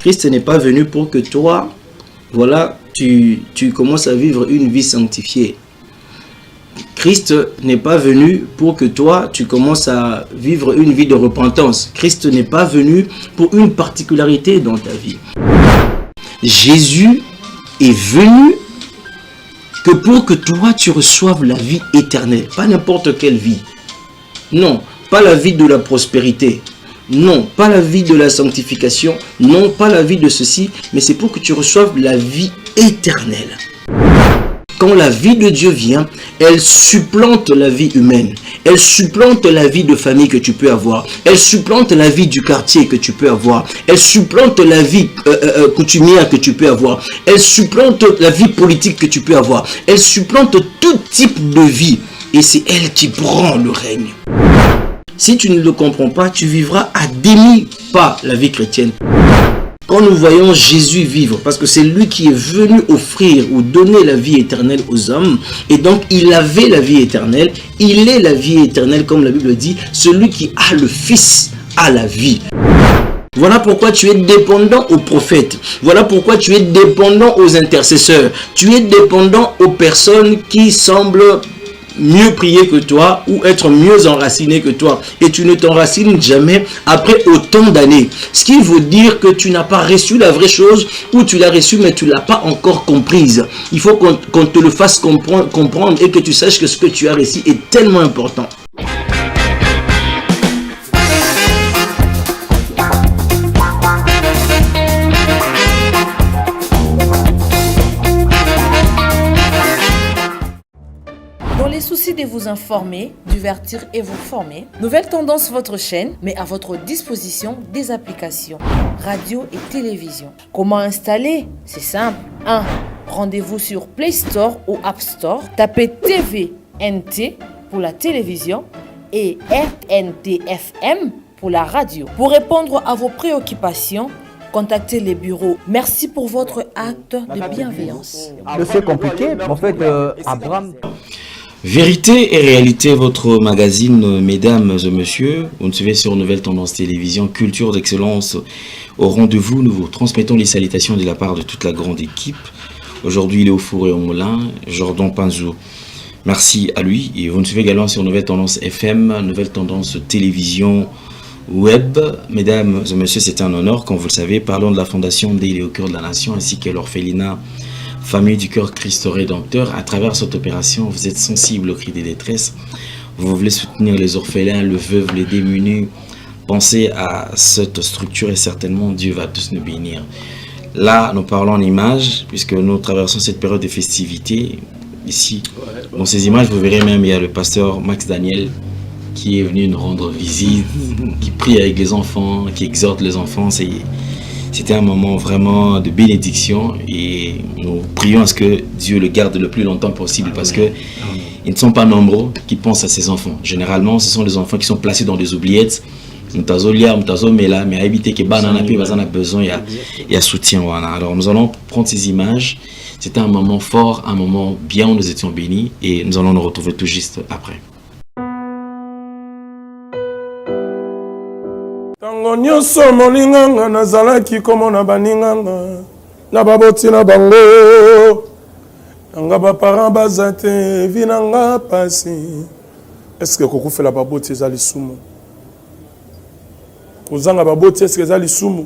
Christ n'est pas venu pour que toi, voilà, tu commences à vivre une vie sanctifiée. Christ n'est pas venu pour que toi, tu commences à vivre une vie de repentance. Christ n'est pas venu pour une particularité dans ta vie. Jésus est venu que pour que toi, tu reçoives la vie éternelle. Pas n'importe quelle vie. Non, pas la vie de la prospérité. Non, pas la vie de la sanctification. Non, pas la vie de ceci. Mais c'est pour que tu reçoives la vie éternelle. Quand la vie de Dieu vient, elle supplante la vie humaine. Elle supplante la vie de famille que tu peux avoir. Elle supplante la vie du quartier que tu peux avoir. Elle supplante la vie coutumière que tu peux avoir. Elle supplante la vie politique que tu peux avoir. Elle supplante tout type de vie. Et c'est elle qui prend le règne. Si tu ne le comprends pas, tu vivras à demi-pas la vie chrétienne. Quand nous voyons Jésus vivre, parce que c'est lui qui est venu offrir ou donner la vie éternelle aux hommes, et donc il avait la vie éternelle, il est la vie éternelle, comme la Bible dit, celui qui a le Fils a la vie. Voilà pourquoi tu es dépendant aux prophètes, voilà pourquoi tu es dépendant aux intercesseurs, tu es dépendant aux personnes qui semblent mieux prier que toi ou être mieux enraciné que toi, et tu ne t'enracines jamais après autant d'années, ce qui veut dire que tu n'as pas reçu la vraie chose, ou tu l'as reçue mais tu ne l'as pas encore comprise. Il faut qu'on te le fasse comprendre et que tu saches que ce que tu as reçu est tellement important. Souci de vous informer, divertir et vous former, Nouvelle Tendance, votre chaîne, met à votre disposition des applications, radio et télévision. Comment installer? C'est simple. 1. Rendez-vous sur Play Store ou App Store. Tapez TVNT pour la télévision et RNTFM pour la radio. Pour répondre à vos préoccupations, contactez les bureaux. Merci pour votre acte de bienveillance. C'est compliqué, en fait, Abraham... Vérité et réalité, votre magazine, mesdames et messieurs. Vous nous suivez sur Nouvelle Tendance Télévision, culture d'excellence au rendez-vous. Nous vous transmettons les salutations de la part de toute la grande équipe. Aujourd'hui, Léo Fouré au Moulin, Jordan Panzou. Merci à lui. Et vous nous suivez également sur Nouvelle Tendance FM, Nouvelle Tendance Télévision Web. Mesdames et messieurs, c'est un honneur. Comme vous le savez, parlons de la Fondation Daily au cœur de la nation ainsi que l'orphelinat Famille du Cœur Christ Rédempteur. À travers cette opération, vous êtes sensible aux cris des détresses. Vous voulez soutenir les orphelins, les veuves, les démunis. Pensez à cette structure et certainement Dieu va tous nous bénir. Là, nous parlons en images, puisque nous traversons cette période de festivités. Ici, dans ces images, vous verrez même, il y a le pasteur Max Daniel qui est venu nous rendre visite, qui prie avec les enfants, qui exhorte les enfants. C'était un moment vraiment de bénédiction et nous prions à ce que Dieu le garde le plus longtemps possible parce que ils ne sont pas nombreux qui pensent à ces enfants. Généralement, ce sont les enfants qui sont placés dans des oubliettes. Mais à éviter que banana a besoin, il y a soutien. Alors nous allons prendre ces images. C'était un moment fort, un moment bien où nous étions bénis et nous allons nous retrouver tout juste après. Tango nyonso moninganga nazalaki komona baninganga na baboti na bango nanga baparent baza te vi nanga pasi. Est-ce que kokufela baboti ezali sumu? Kozanga baboti est-ce que ezali sumu?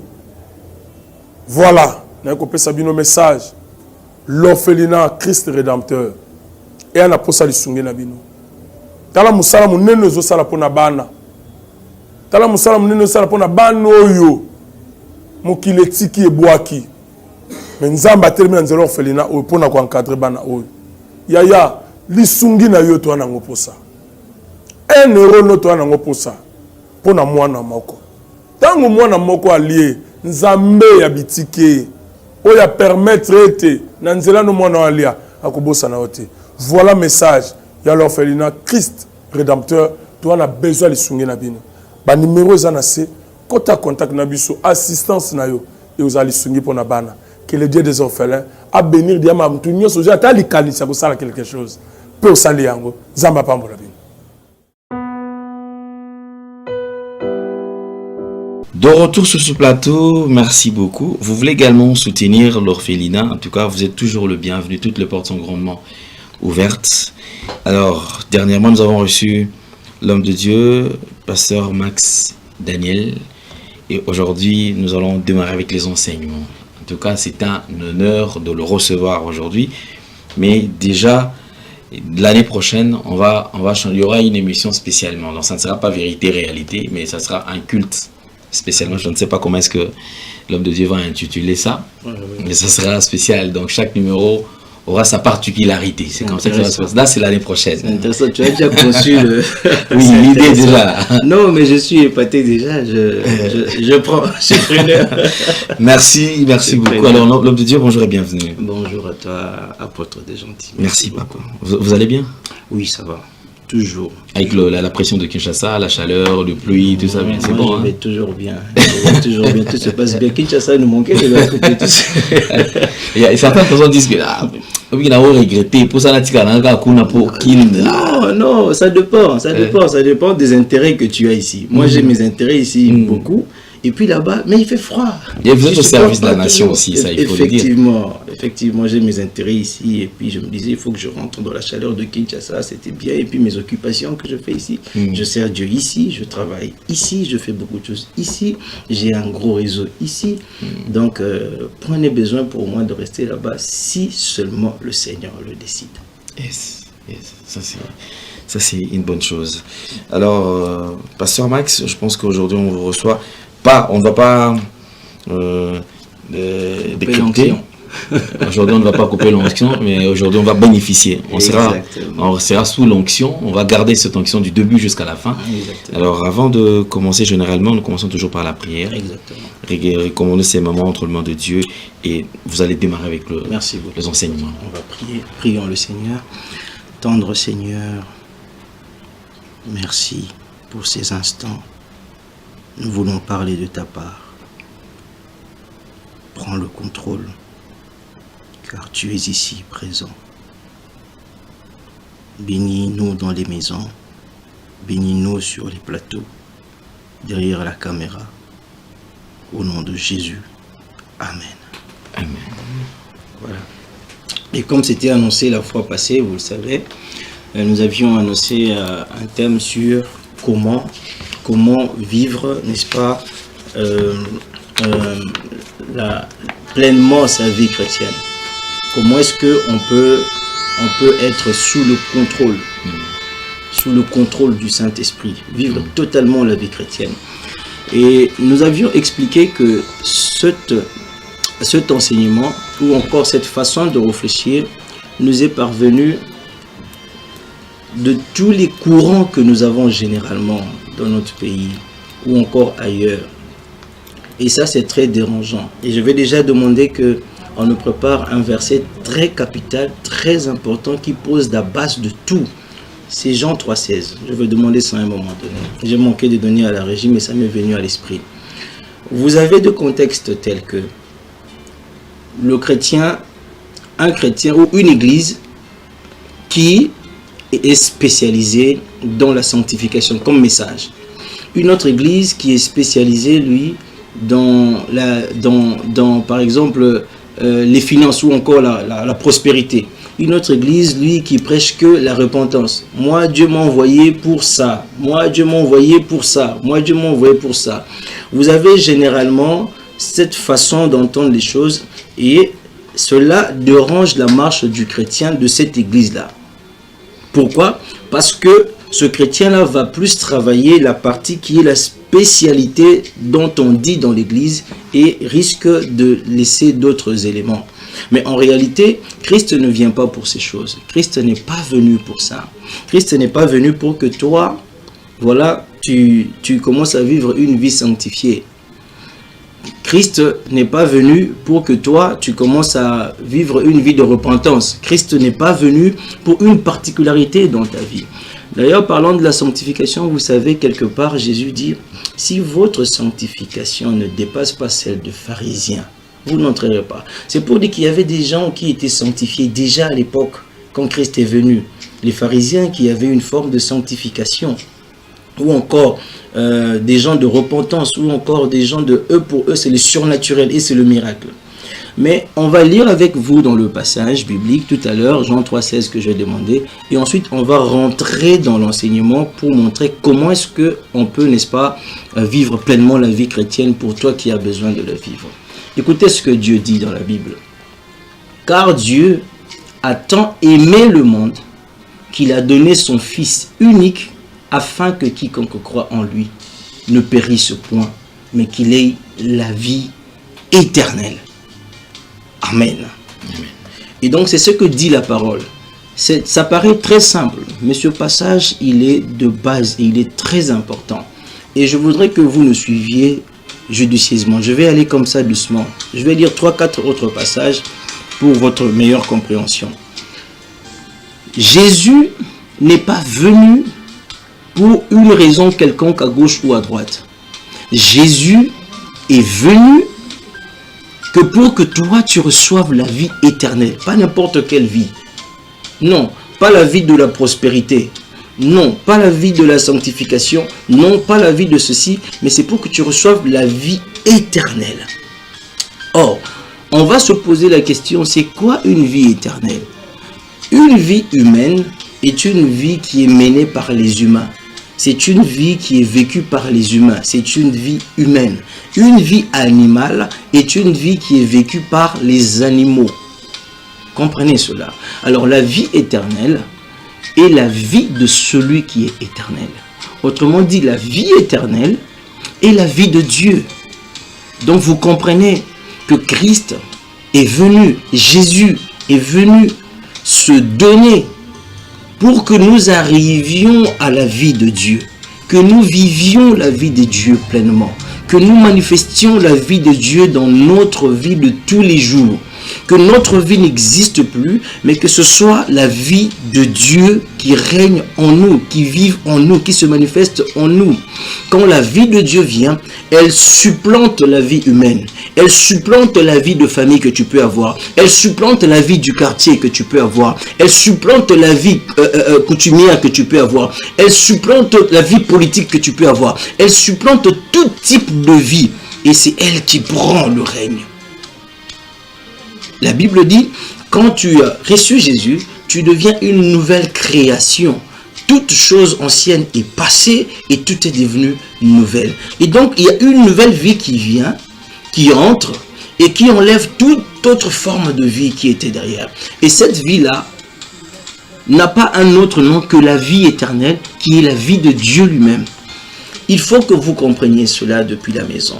Voilà, na kopesa bino message. L'orphelinat Christ Rédempteur et ana posa lisungi na bino. Tala musala munene ezosala pona bana. Tala musala munene sala pona bano oyo mokile tiki ebwaki mais nzamba termina nzelo orphelina oyo pona ko encadrer bana oyo yaya lisungi na yo to na ngoposa 1 euro no to na ngoposa pona mwana moko tango mwana moko alie nzambe ya bitike oyo ya permettre ete na nzela no mwana alia akobosa na ote. Voilà message ya l'orphelinat Christ Rédempteur to na besoin lisungi na bino. Ba numéro za na se kota contact na biso assistance na yo et aux alisungi pour na bana que le Dieu des orphelins a bénir diama mtu nyoso ja ta likanisa ko sala quelque chose peut sali yango zamba pambola bino. De retour sur ce plateau, merci beaucoup. Vous voulez également soutenir l'orphelinat. En tout cas, vous êtes toujours le bienvenu. Toutes les portes sont grandement ouvertes. Alors, dernièrement, nous avons reçu l'homme de Dieu, pasteur Max Daniel. Et aujourd'hui, nous allons démarrer avec les enseignements. En tout cas, c'est un honneur de le recevoir aujourd'hui. Mais déjà, l'année prochaine, il y aura une émission spécialement. Donc, ça ne sera pas vérité, réalité, mais ça sera un culte spécialement. Je ne sais pas comment est-ce que l'homme de Dieu va intituler ça, mais ça sera spécial. Donc, chaque numéro aura sa particularité. C'est comme ça que ça va se passer. Là, c'est l'année prochaine. C'est intéressant. Tu as déjà conçu le... Oui, l'idée déjà. Non, mais je suis épaté déjà. Je prends. Je preneur. Merci beaucoup. Alors, l'homme de Dieu, bonjour et bienvenue. Bonjour à toi, apôtre des gentils. Merci beaucoup. Vous allez bien? Oui, ça va. Toujours. Avec la pression de Kinshasa, la chaleur, le pluie, tout ça, c'est bon. Je vais toujours bien. Toujours bien. Tout se passe bien. Kinshasa nous manquait de l'autre côté. Et certaines personnes disent que oui, on a regretté pour ça non, ça dépend des intérêts que tu as ici. Moi, j'ai mes intérêts ici beaucoup. Et puis là-bas, mais il fait froid. Et vous êtes au service de la nation aussi, ça il faut le dire. Effectivement, j'ai mes intérêts ici. Et puis je me disais, il faut que je rentre dans la chaleur de Kinshasa, c'était bien. Et puis mes occupations que je fais ici, je sers Dieu ici, je travaille ici, je fais beaucoup de choses ici. J'ai un gros réseau ici. Donc, prenez besoin pour moi de rester là-bas si seulement le Seigneur le décide. Yes. Ça c'est une bonne chose. Alors, pasteur Max, je pense qu'aujourd'hui on vous reçoit. On ne va pas décrypter. Aujourd'hui on ne va pas couper l'onction, mais aujourd'hui on va bénéficier. On sera sous l'onction, on va garder cette onction du début jusqu'à la fin. Exactement. Alors avant de commencer, généralement nous commençons toujours par la prière. Exactement. Recommander ces moments entre le mains de Dieu et vous allez démarrer avec les enseignements. On va prier. Prions le Seigneur. Tendre Seigneur, merci pour ces instants. Nous voulons parler de ta part. Prends le contrôle, car tu es ici présent. Bénis-nous dans les maisons, bénis-nous sur les plateaux, derrière la caméra. Au nom de Jésus. Amen. Amen. Voilà. Et comme c'était annoncé la fois passée, vous le savez, nous avions annoncé un thème sur comment vivre, n'est-ce pas, pleinement sa vie chrétienne. Comment est-ce qu'on peut être sous le contrôle du Saint-Esprit, vivre totalement la vie chrétienne. Et nous avions expliqué que cet enseignement, ou encore cette façon de réfléchir, nous est parvenu de tous les courants que nous avons généralement dans notre pays ou encore ailleurs. Et ça, c'est très dérangeant. Et je vais déjà demander qu'on nous prépare un verset très capital, très important, qui pose la base de tout. C'est Jean 3,16. Je vais demander ça à un moment donné. J'ai manqué de donner à la régie, mais ça m'est venu à l'esprit. Vous avez deux contextes tels que un chrétien ou une église qui est spécialisée dans la sanctification comme message. Une autre église qui est spécialisée, lui, dans par exemple, les finances ou encore la prospérité. Une autre église, lui, qui prêche que la repentance. Moi, Dieu m'a envoyé pour ça. Moi, Dieu m'a envoyé pour ça. Moi, Dieu m'a envoyé pour ça. Vous avez généralement cette façon d'entendre les choses et cela dérange la marche du chrétien de cette église-là. Pourquoi? Parce que ce chrétien-là va plus travailler la partie qui est la spécialité dont on dit dans l'église et risque de laisser d'autres éléments. Mais en réalité, Christ ne vient pas pour ces choses. Christ n'est pas venu pour ça. Christ n'est pas venu pour que toi, voilà, tu commences à vivre une vie sanctifiée. Christ n'est pas venu pour que toi, tu commences à vivre une vie de repentance. Christ n'est pas venu pour une particularité dans ta vie. D'ailleurs, parlant de la sanctification, vous savez, quelque part, Jésus dit, si votre sanctification ne dépasse pas celle de pharisiens, vous n'entrerez pas. C'est pour dire qu'il y avait des gens qui étaient sanctifiés déjà à l'époque, quand Christ est venu. Les pharisiens qui avaient une forme de sanctification. ou encore des gens de repentance, ou encore des gens de eux, pour eux c'est le surnaturel et c'est le miracle. Mais on va lire avec vous dans le passage biblique tout à l'heure, Jean 3,16 que j'ai demandé, et ensuite on va rentrer dans l'enseignement pour montrer comment est-ce qu'on peut, n'est-ce pas, vivre pleinement la vie chrétienne pour toi qui as besoin de la vivre. Écoutez ce que Dieu dit dans la Bible. Car Dieu a tant aimé le monde qu'il a donné son Fils unique afin que quiconque croit en lui ne périsse point, mais qu'il ait la vie éternelle. Amen. Amen. Et donc c'est ce que dit la parole. Ça paraît très simple, mais ce passage il est de base et il est très important. Et je voudrais que vous nous suiviez judicieusement. Je vais aller comme ça doucement. Je vais lire 3-4 autres passages pour votre meilleure compréhension. Jésus n'est pas venu pour une raison quelconque à gauche ou à droite. Jésus est venu que pour que toi tu reçoives la vie éternelle, pas n'importe quelle vie. Non, pas la vie de la prospérité. Non, pas la vie de la sanctification. Non, pas la vie de ceci, mais c'est pour que tu reçoives la vie éternelle. Or, on va se poser la question, c'est quoi une vie éternelle? Une vie humaine est une vie qui est menée par les humains. C'est une vie qui est vécue par les humains. C'est une vie humaine. Une vie animale est une vie qui est vécue par les animaux. Comprenez cela. Alors la vie éternelle est la vie de celui qui est éternel. Autrement dit, la vie éternelle est la vie de Dieu. Donc vous comprenez que Christ est venu, Jésus est venu se donner pour que nous arrivions à la vie de Dieu, que nous vivions la vie de Dieu pleinement, que nous manifestions la vie de Dieu dans notre vie de tous les jours, que notre vie n'existe plus, mais que ce soit la vie de Dieu qui règne en nous, qui vive en nous, qui se manifeste en nous. Quand la vie de Dieu vient, elle supplante la vie humaine. Elle supplante la vie de famille que tu peux avoir. Elle supplante la vie du quartier que tu peux avoir. Elle supplante la vie coutumière que tu peux avoir. Elle supplante la vie politique que tu peux avoir. Elle supplante tout type de vie. Et c'est elle qui prend le règne. La Bible dit, quand tu as reçu Jésus, tu deviens une nouvelle création. Toute chose ancienne est passée et tout est devenu nouvelle. Et donc, il y a une nouvelle vie qui vient, qui entre et qui enlève toute autre forme de vie qui était derrière. Et cette vie-là n'a pas un autre nom que la vie éternelle, qui est la vie de Dieu lui-même. Il faut que vous compreniez cela depuis la maison.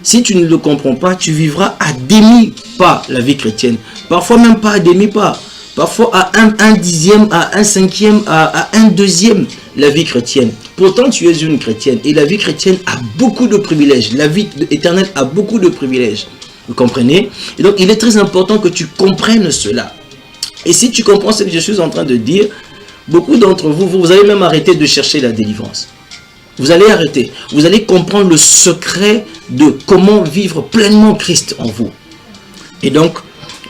Si tu ne le comprends pas, tu vivras à demi-pas la vie chrétienne. Parfois même pas à demi-pas. Parfois à un dixième, à un cinquième, à un deuxième la vie chrétienne. Pourtant, tu es une chrétienne. Et la vie chrétienne a beaucoup de privilèges. La vie éternelle a beaucoup de privilèges. Vous comprenez? Et donc, il est très important que tu comprennes cela. Et si tu comprends ce que je suis en train de dire, beaucoup d'entre vous, vous allez même arrêter de chercher la délivrance. Vous allez arrêter. Vous allez comprendre le secret de comment vivre pleinement Christ en vous. Et donc,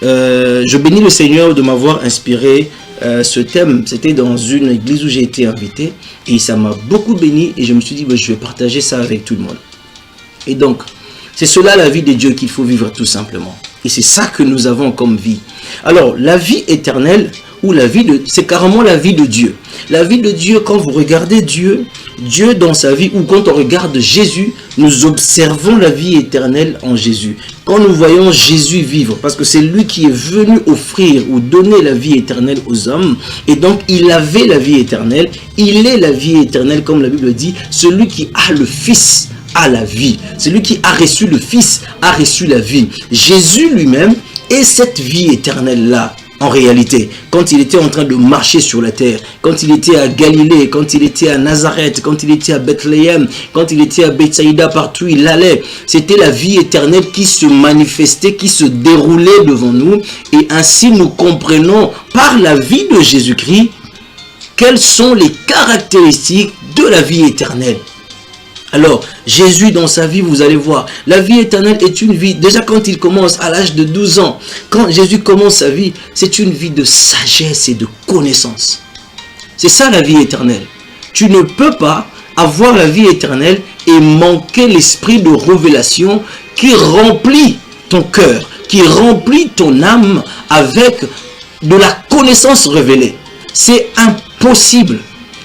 je bénis le Seigneur de m'avoir inspiré ce thème. C'était dans une église où j'ai été invité. Et ça m'a beaucoup béni. Et je me suis dit, je vais partager ça avec tout le monde. Et donc, c'est cela la vie de Dieu qu'il faut vivre tout simplement. Et c'est ça que nous avons comme vie. Alors, la vie éternelle, ou la vie de... c'est carrément la vie de Dieu. La vie de Dieu, quand vous regardez Dieu, Dieu dans sa vie, ou quand on regarde Jésus, nous observons la vie éternelle en Jésus. Quand nous voyons Jésus vivre, parce que c'est lui qui est venu offrir ou donner la vie éternelle aux hommes, et donc il avait la vie éternelle, il est la vie éternelle, comme la Bible dit, celui qui a le Fils a la vie. Celui qui a reçu le Fils a reçu la vie. Jésus lui-même est cette vie éternelle-là. En réalité, quand il était en train de marcher sur la terre, quand il était à Galilée, quand il était à Nazareth, quand il était à Bethléem, quand il était à Bethsaïda, partout il allait, c'était la vie éternelle qui se manifestait, qui se déroulait devant nous. Et ainsi nous comprenons par la vie de Jésus-Christ quelles sont les caractéristiques de la vie éternelle. Alors, Jésus dans sa vie, vous allez voir, la vie éternelle est une vie, déjà quand il commence à l'âge de 12 ans, quand Jésus commence sa vie, c'est une vie de sagesse et de connaissance. C'est ça la vie éternelle. Tu ne peux pas avoir la vie éternelle et manquer l'esprit de révélation qui remplit ton cœur, qui remplit ton âme avec de la connaissance révélée. C'est impossible.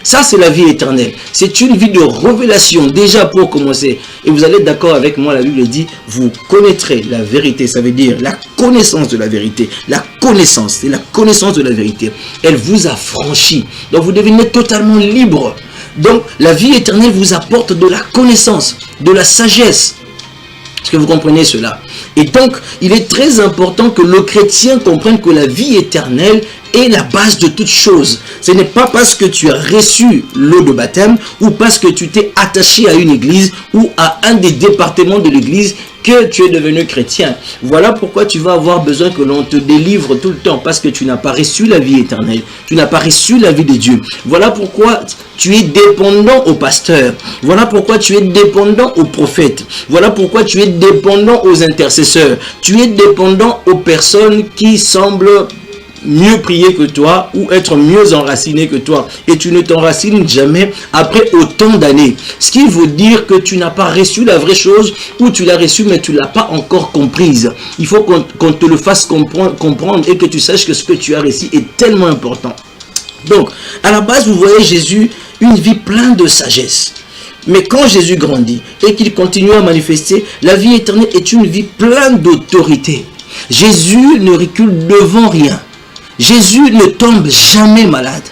Ça, c'est la vie éternelle. C'est une vie de révélation, déjà pour commencer. Et vous allez être d'accord avec moi, la Bible dit, vous connaîtrez la vérité. Ça veut dire la connaissance de la vérité. La connaissance, c'est la connaissance de la vérité. Elle vous affranchit. Donc, vous devenez totalement libre. Donc, la vie éternelle vous apporte de la connaissance, de la sagesse. Est-ce que vous comprenez cela? Et donc, il est très important que le chrétien comprenne que la vie éternelle est la base de toute chose. Ce n'est pas parce que tu as reçu l'eau de baptême ou parce que tu t'es attaché à une église ou à un des départements de l'église que tu es devenu chrétien. Voilà pourquoi tu vas avoir besoin que l'on te délivre tout le temps, parce que tu n'as pas reçu la vie éternelle. Tu n'as pas reçu la vie de Dieu. Voilà pourquoi tu es dépendant au pasteur. Voilà pourquoi tu es dépendant aux prophètes. Voilà pourquoi tu es dépendant aux intercesseurs. Tu es dépendant aux personnes qui semblent mieux prier que toi ou être mieux enraciné que toi, et tu ne t'enracines jamais après autant d'années, ce qui veut dire que tu n'as pas reçu la vraie chose, ou tu l'as reçue mais tu ne l'as pas encore comprise. Il faut qu'on te le fasse comprendre et que tu saches que ce que tu as reçu est tellement important. Donc à la base, vous voyez Jésus, une vie pleine de sagesse. Mais quand Jésus grandit et qu'il continue à manifester, la vie éternelle est une vie pleine d'autorité. Jésus ne recule devant rien. Jésus ne tombe jamais malade.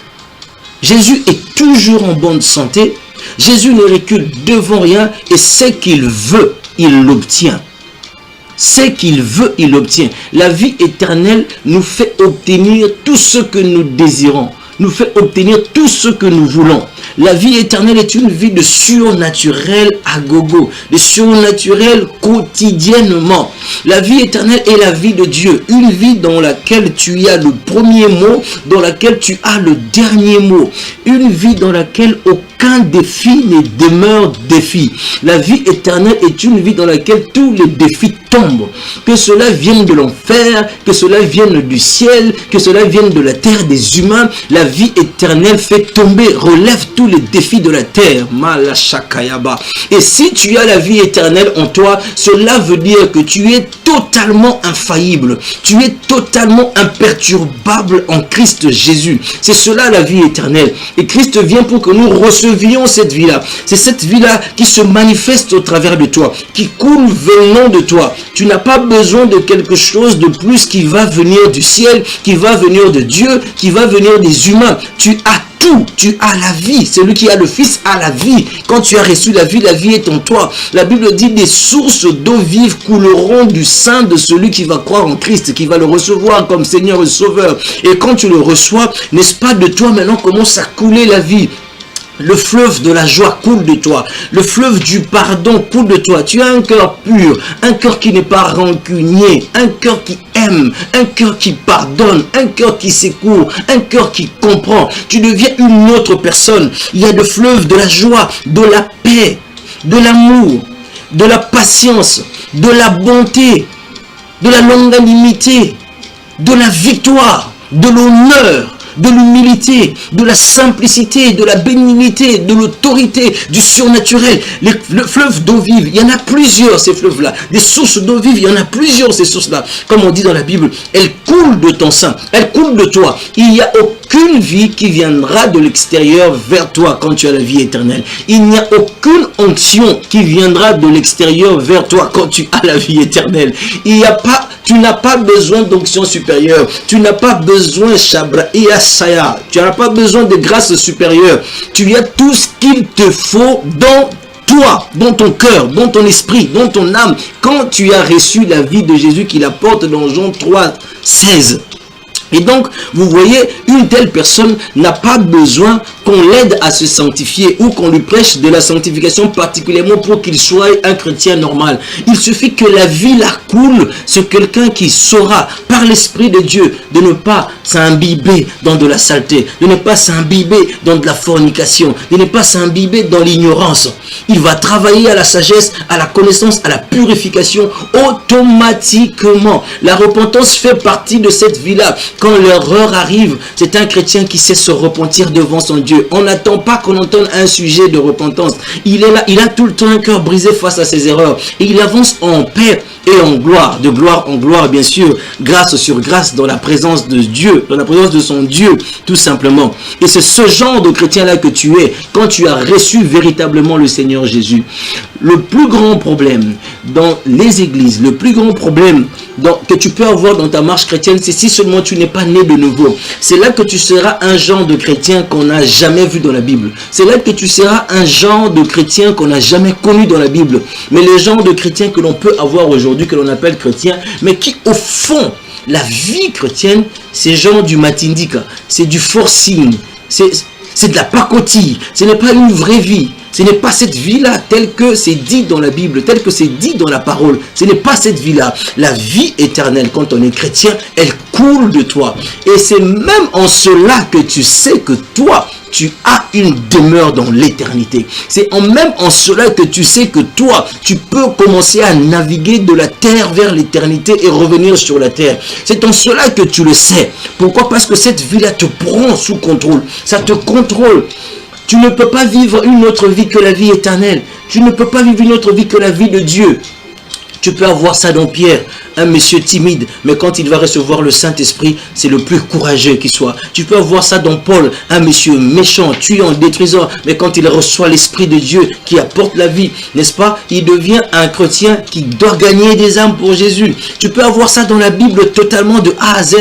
Jésus est toujours en bonne santé. Jésus ne recule devant rien, et ce qu'il veut, il l'obtient. Ce qu'il veut, il l'obtient. La vie éternelle nous fait obtenir tout ce que nous désirons, nous fait obtenir tout ce que nous voulons. La vie éternelle est une vie de surnaturel à gogo, de surnaturel quotidiennement. La vie éternelle est la vie de Dieu, une vie dans laquelle tu as le premier mot, dans laquelle tu as le dernier mot, une vie dans laquelle aucun défi ne demeure défi. La vie éternelle est une vie dans laquelle tous les défis tombent, que cela vienne de l'enfer, que cela vienne du ciel, que cela vienne de la terre des humains. La vie éternelle fait tomber, relève tous les défis de la terre. Malachakayaba. Et si tu as la vie éternelle en toi, cela veut dire que tu es totalement infaillible, tu es totalement imperturbable en Christ Jésus. C'est cela la vie éternelle. Et Christ vient pour que nous recevions cette vie-là. C'est cette vie-là qui se manifeste au travers de toi, qui coule venant de toi. Tu n'as pas besoin de quelque chose de plus qui va venir du ciel, qui va venir de Dieu, qui va venir des humains. Tu as tout, tu as la vie. Celui qui a le Fils a la vie. Quand tu as reçu la vie est en toi. La Bible dit des sources d'eau vive couleront du sein de celui qui va croire en Christ, qui va le recevoir comme Seigneur et Sauveur. Et quand tu le reçois, n'est-ce pas, de toi maintenant commence à couler la vie. Le fleuve de la joie coule de toi. Le fleuve du pardon coule de toi. Tu as un cœur pur, un cœur qui n'est pas rancunier, un cœur qui aime, un cœur qui pardonne, un cœur qui secourt, un cœur qui comprend. Tu deviens une autre personne. Il y a le fleuve de la joie, de la paix, de l'amour, de la patience, de la bonté, de la longanimité, de la victoire, de l'honneur, de l'humilité, de la simplicité, de la bénignité, de l'autorité, du surnaturel. Le fleuve d'eau vive, il y en a plusieurs ces fleuves-là. Des sources d'eau vive, il y en a plusieurs ces sources-là. Comme on dit dans la Bible, elles coulent de ton sein, elles coulent de toi. Il n'y a aucune vie qui viendra de l'extérieur vers toi quand tu as la vie éternelle. Il n'y a aucune onction qui viendra de l'extérieur vers toi quand tu as la vie éternelle. Il n'y a pas, tu n'as pas besoin d'onction supérieure. Tu n'as pas besoin, Shabra et Asaya. Tu n'as pas besoin de grâce supérieure. Tu as tout ce qu'il te faut dans toi, dans ton cœur, dans ton esprit, dans ton âme. Quand tu as reçu la vie de Jésus qu'il apporte dans Jean 3, 16. Et donc, vous voyez, une telle personne n'a pas besoin qu'on l'aide à se sanctifier ou qu'on lui prêche de la sanctification particulièrement pour qu'il soit un chrétien normal. Il suffit que la vie la coule sur quelqu'un qui saura, par l'Esprit de Dieu, de ne pas s'imbiber dans de la saleté, de ne pas s'imbiber dans de la fornication, de ne pas s'imbiber dans l'ignorance. Il va travailler à la sagesse, à la connaissance, à la purification automatiquement. La repentance fait partie de cette vie-là. Quand l'erreur arrive, c'est un chrétien qui sait se repentir devant son Dieu. Dieu. On n'attend pas qu'on entende un sujet de repentance. Il est là, il a tout le temps un cœur brisé face à ses erreurs. Et il avance en paix et en gloire, de gloire en gloire, bien sûr, grâce sur grâce, dans la présence de Dieu, dans la présence de son Dieu, tout simplement. Et c'est ce genre de chrétien-là que tu es, quand tu as reçu véritablement le Seigneur Jésus. Le plus grand problème dans les églises, le plus grand problème que tu peux avoir dans ta marche chrétienne, c'est si seulement tu n'es pas né de nouveau. C'est là que tu seras un genre de chrétien qu'on n'a jamais vu dans la Bible. C'est là que tu seras un genre de chrétien qu'on n'a jamais connu dans la Bible. Mais les genres de chrétiens que l'on peut avoir aujourd'hui, que l'on appelle chrétiens, mais qui au fond, la vie chrétienne, c'est genre du matindika, c'est du forcing, c'est de la pacotille, ce n'est pas une vraie vie. Ce n'est pas cette vie-là telle que c'est dit dans la Bible, telle que c'est dit dans la parole. Ce n'est pas cette vie-là. La vie éternelle, quand on est chrétien, elle coule de toi. Et c'est même en cela que tu sais que toi, tu as une demeure dans l'éternité. C'est même en cela que tu sais que toi, tu peux commencer à naviguer de la terre vers l'éternité et revenir sur la terre. C'est en cela que tu le sais. Pourquoi? Parce que cette vie-là te prend sous contrôle. Ça te contrôle. Tu ne peux pas vivre une autre vie que la vie éternelle. Tu ne peux pas vivre une autre vie que la vie de Dieu. Tu peux avoir ça dans Pierre, un monsieur timide, mais quand il va recevoir le Saint-Esprit, c'est le plus courageux qui soit. Tu peux avoir ça dans Paul, un monsieur méchant, tuant, détruisant, mais quand il reçoit l'Esprit de Dieu qui apporte la vie, n'est-ce pas? Il devient un chrétien qui doit gagner des âmes pour Jésus. Tu peux avoir ça dans la Bible totalement de A à Z.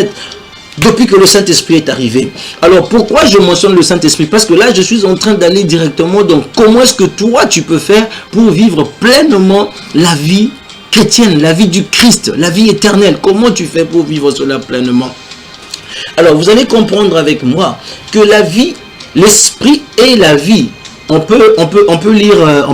Depuis que le Saint-Esprit est arrivé. Alors pourquoi je mentionne le Saint-Esprit? Parce que là je suis en train d'aller directement dans comment est-ce que toi tu peux faire pour vivre pleinement la vie chrétienne, la vie du Christ, la vie éternelle. Comment tu fais pour vivre cela pleinement? Alors vous allez comprendre avec moi que la vie, l'esprit et la vie. On peut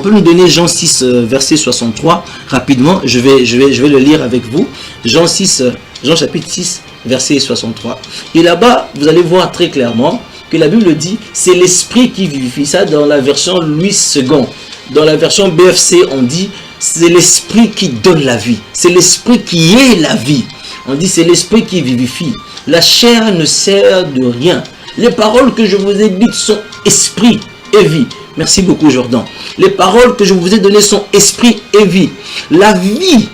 nous donner Jean 6 verset 63 rapidement. Je vais le lire avec vous. Jean chapitre 6 verset 63. Et là-bas, vous allez voir très clairement que la Bible dit, c'est l'esprit qui vivifie. Ça dans la version Louis II. Dans la version BFC, on dit, c'est l'esprit qui donne la vie. C'est l'esprit qui est la vie. On dit, c'est l'esprit qui vivifie. La chair ne sert de rien. Les paroles que je vous ai dites sont esprit et vie. Merci beaucoup, Jordan. Les paroles que je vous ai données sont esprit et vie. La vie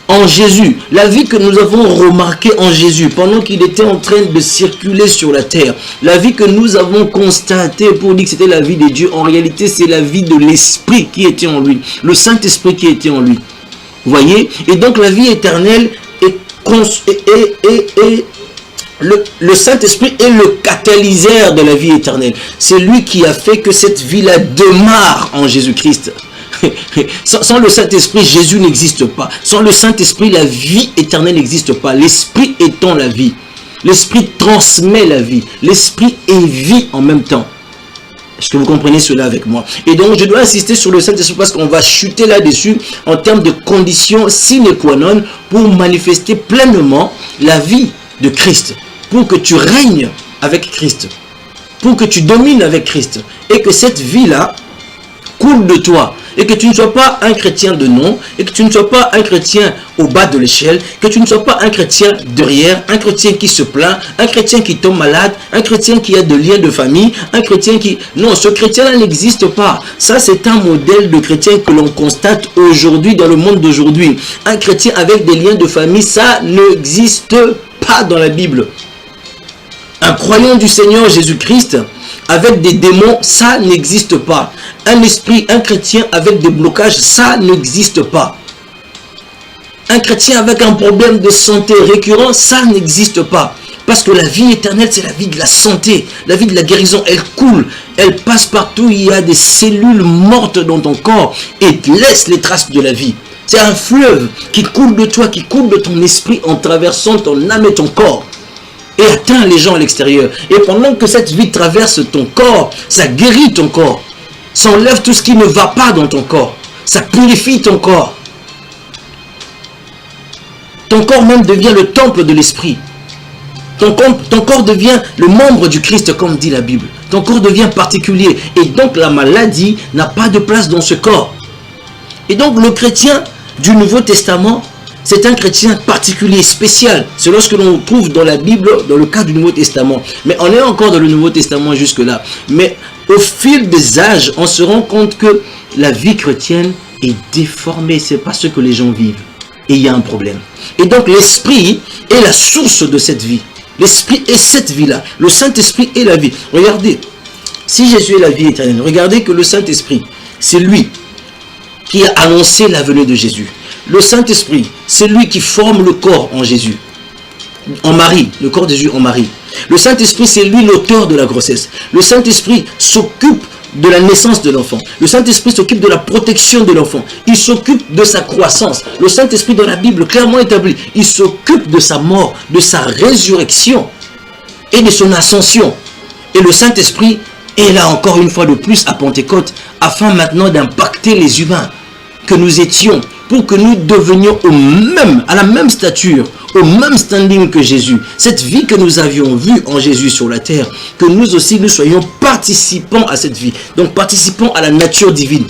en Jésus, la vie que nous avons remarquée en Jésus pendant qu'il était en train de circuler sur la terre, la vie que nous avons constatée pour dire que c'était la vie de Dieu, en réalité c'est la vie de l'Esprit qui était en lui, le Saint-Esprit qui était en lui. Vous voyez? Et donc la vie éternelle le Saint-Esprit est le catalyseur de la vie éternelle. C'est lui qui a fait que cette vie-là demeure en Jésus-Christ. Sans le Saint-Esprit, Jésus n'existe pas. Sans le Saint-Esprit, la vie éternelle n'existe pas. L'Esprit étant la vie. L'Esprit transmet la vie. L'Esprit est vie en même temps. Est-ce que vous comprenez cela avec moi? Et donc, je dois insister sur le Saint-Esprit parce qu'on va chuter là-dessus en termes de conditions sine qua non pour manifester pleinement la vie de Christ. Pour que tu règnes avec Christ. Pour que tu domines avec Christ. Et que cette vie-là coule de toi. Et que tu ne sois pas un chrétien de nom, et que tu ne sois pas un chrétien au bas de l'échelle, que tu ne sois pas un chrétien derrière, un chrétien qui se plaint, un chrétien qui tombe malade, un chrétien qui a de liens de famille, un chrétien qui... Non, ce chrétien-là n'existe pas. Ça, c'est un modèle de chrétien que l'on constate aujourd'hui, dans le monde d'aujourd'hui. Un chrétien avec des liens de famille, ça n'existe pas dans la Bible. Un croyant du Seigneur Jésus-Christ, avec des démons, ça n'existe pas. Un esprit, un chrétien avec des blocages, ça n'existe pas. Un chrétien avec un problème de santé récurrent, ça n'existe pas. Parce que la vie éternelle, c'est la vie de la santé, la vie de la guérison. Elle coule, elle passe partout. Il y a des cellules mortes dans ton corps et laisse les traces de la vie. C'est un fleuve qui coule de toi, qui coule de ton esprit en traversant ton âme et ton corps. Et atteint les gens à l'extérieur. Et pendant que cette vie traverse ton corps, ça guérit ton corps. Ça enlève tout ce qui ne va pas dans ton corps. Ça purifie ton corps. Ton corps même devient le temple de l'esprit. Ton corps devient le membre du Christ, comme dit la Bible. Ton corps devient particulier. Et donc la maladie n'a pas de place dans ce corps. Et donc le chrétien du Nouveau Testament, c'est un chrétien particulier, spécial. C'est lorsque l'on trouve dans la Bible, dans le cas du Nouveau Testament. Mais on est encore dans le Nouveau Testament jusque-là. Mais Au fil des âges, on se rend compte que la vie chrétienne est déformée. C'est pas ce que les gens vivent. Et il y a un problème. Et donc l'esprit est la source de cette vie. L'esprit est cette vie-là. Le Saint-Esprit est la vie. Regardez, si Jésus est la vie éternelle, regardez que le Saint-Esprit, c'est lui qui a annoncé la venue de Jésus. Le Saint-Esprit, c'est lui qui forme le corps en Jésus. En Marie, le corps de Jésus en Marie. Le Saint-Esprit, c'est lui l'auteur de la grossesse. Le Saint-Esprit s'occupe de la naissance de l'enfant. Le Saint-Esprit s'occupe de la protection de l'enfant. Il s'occupe de sa croissance. Le Saint-Esprit dans la Bible, clairement établi, il s'occupe de sa mort, de sa résurrection et de son ascension. Et le Saint-Esprit est là encore une fois de plus à Pentecôte, afin maintenant d'impacter les humains que nous étions, pour que nous devenions à la même stature, au même standing que Jésus. Cette vie que nous avions vue en Jésus sur la terre, que nous aussi nous soyons participants à cette vie, donc participants à la nature divine.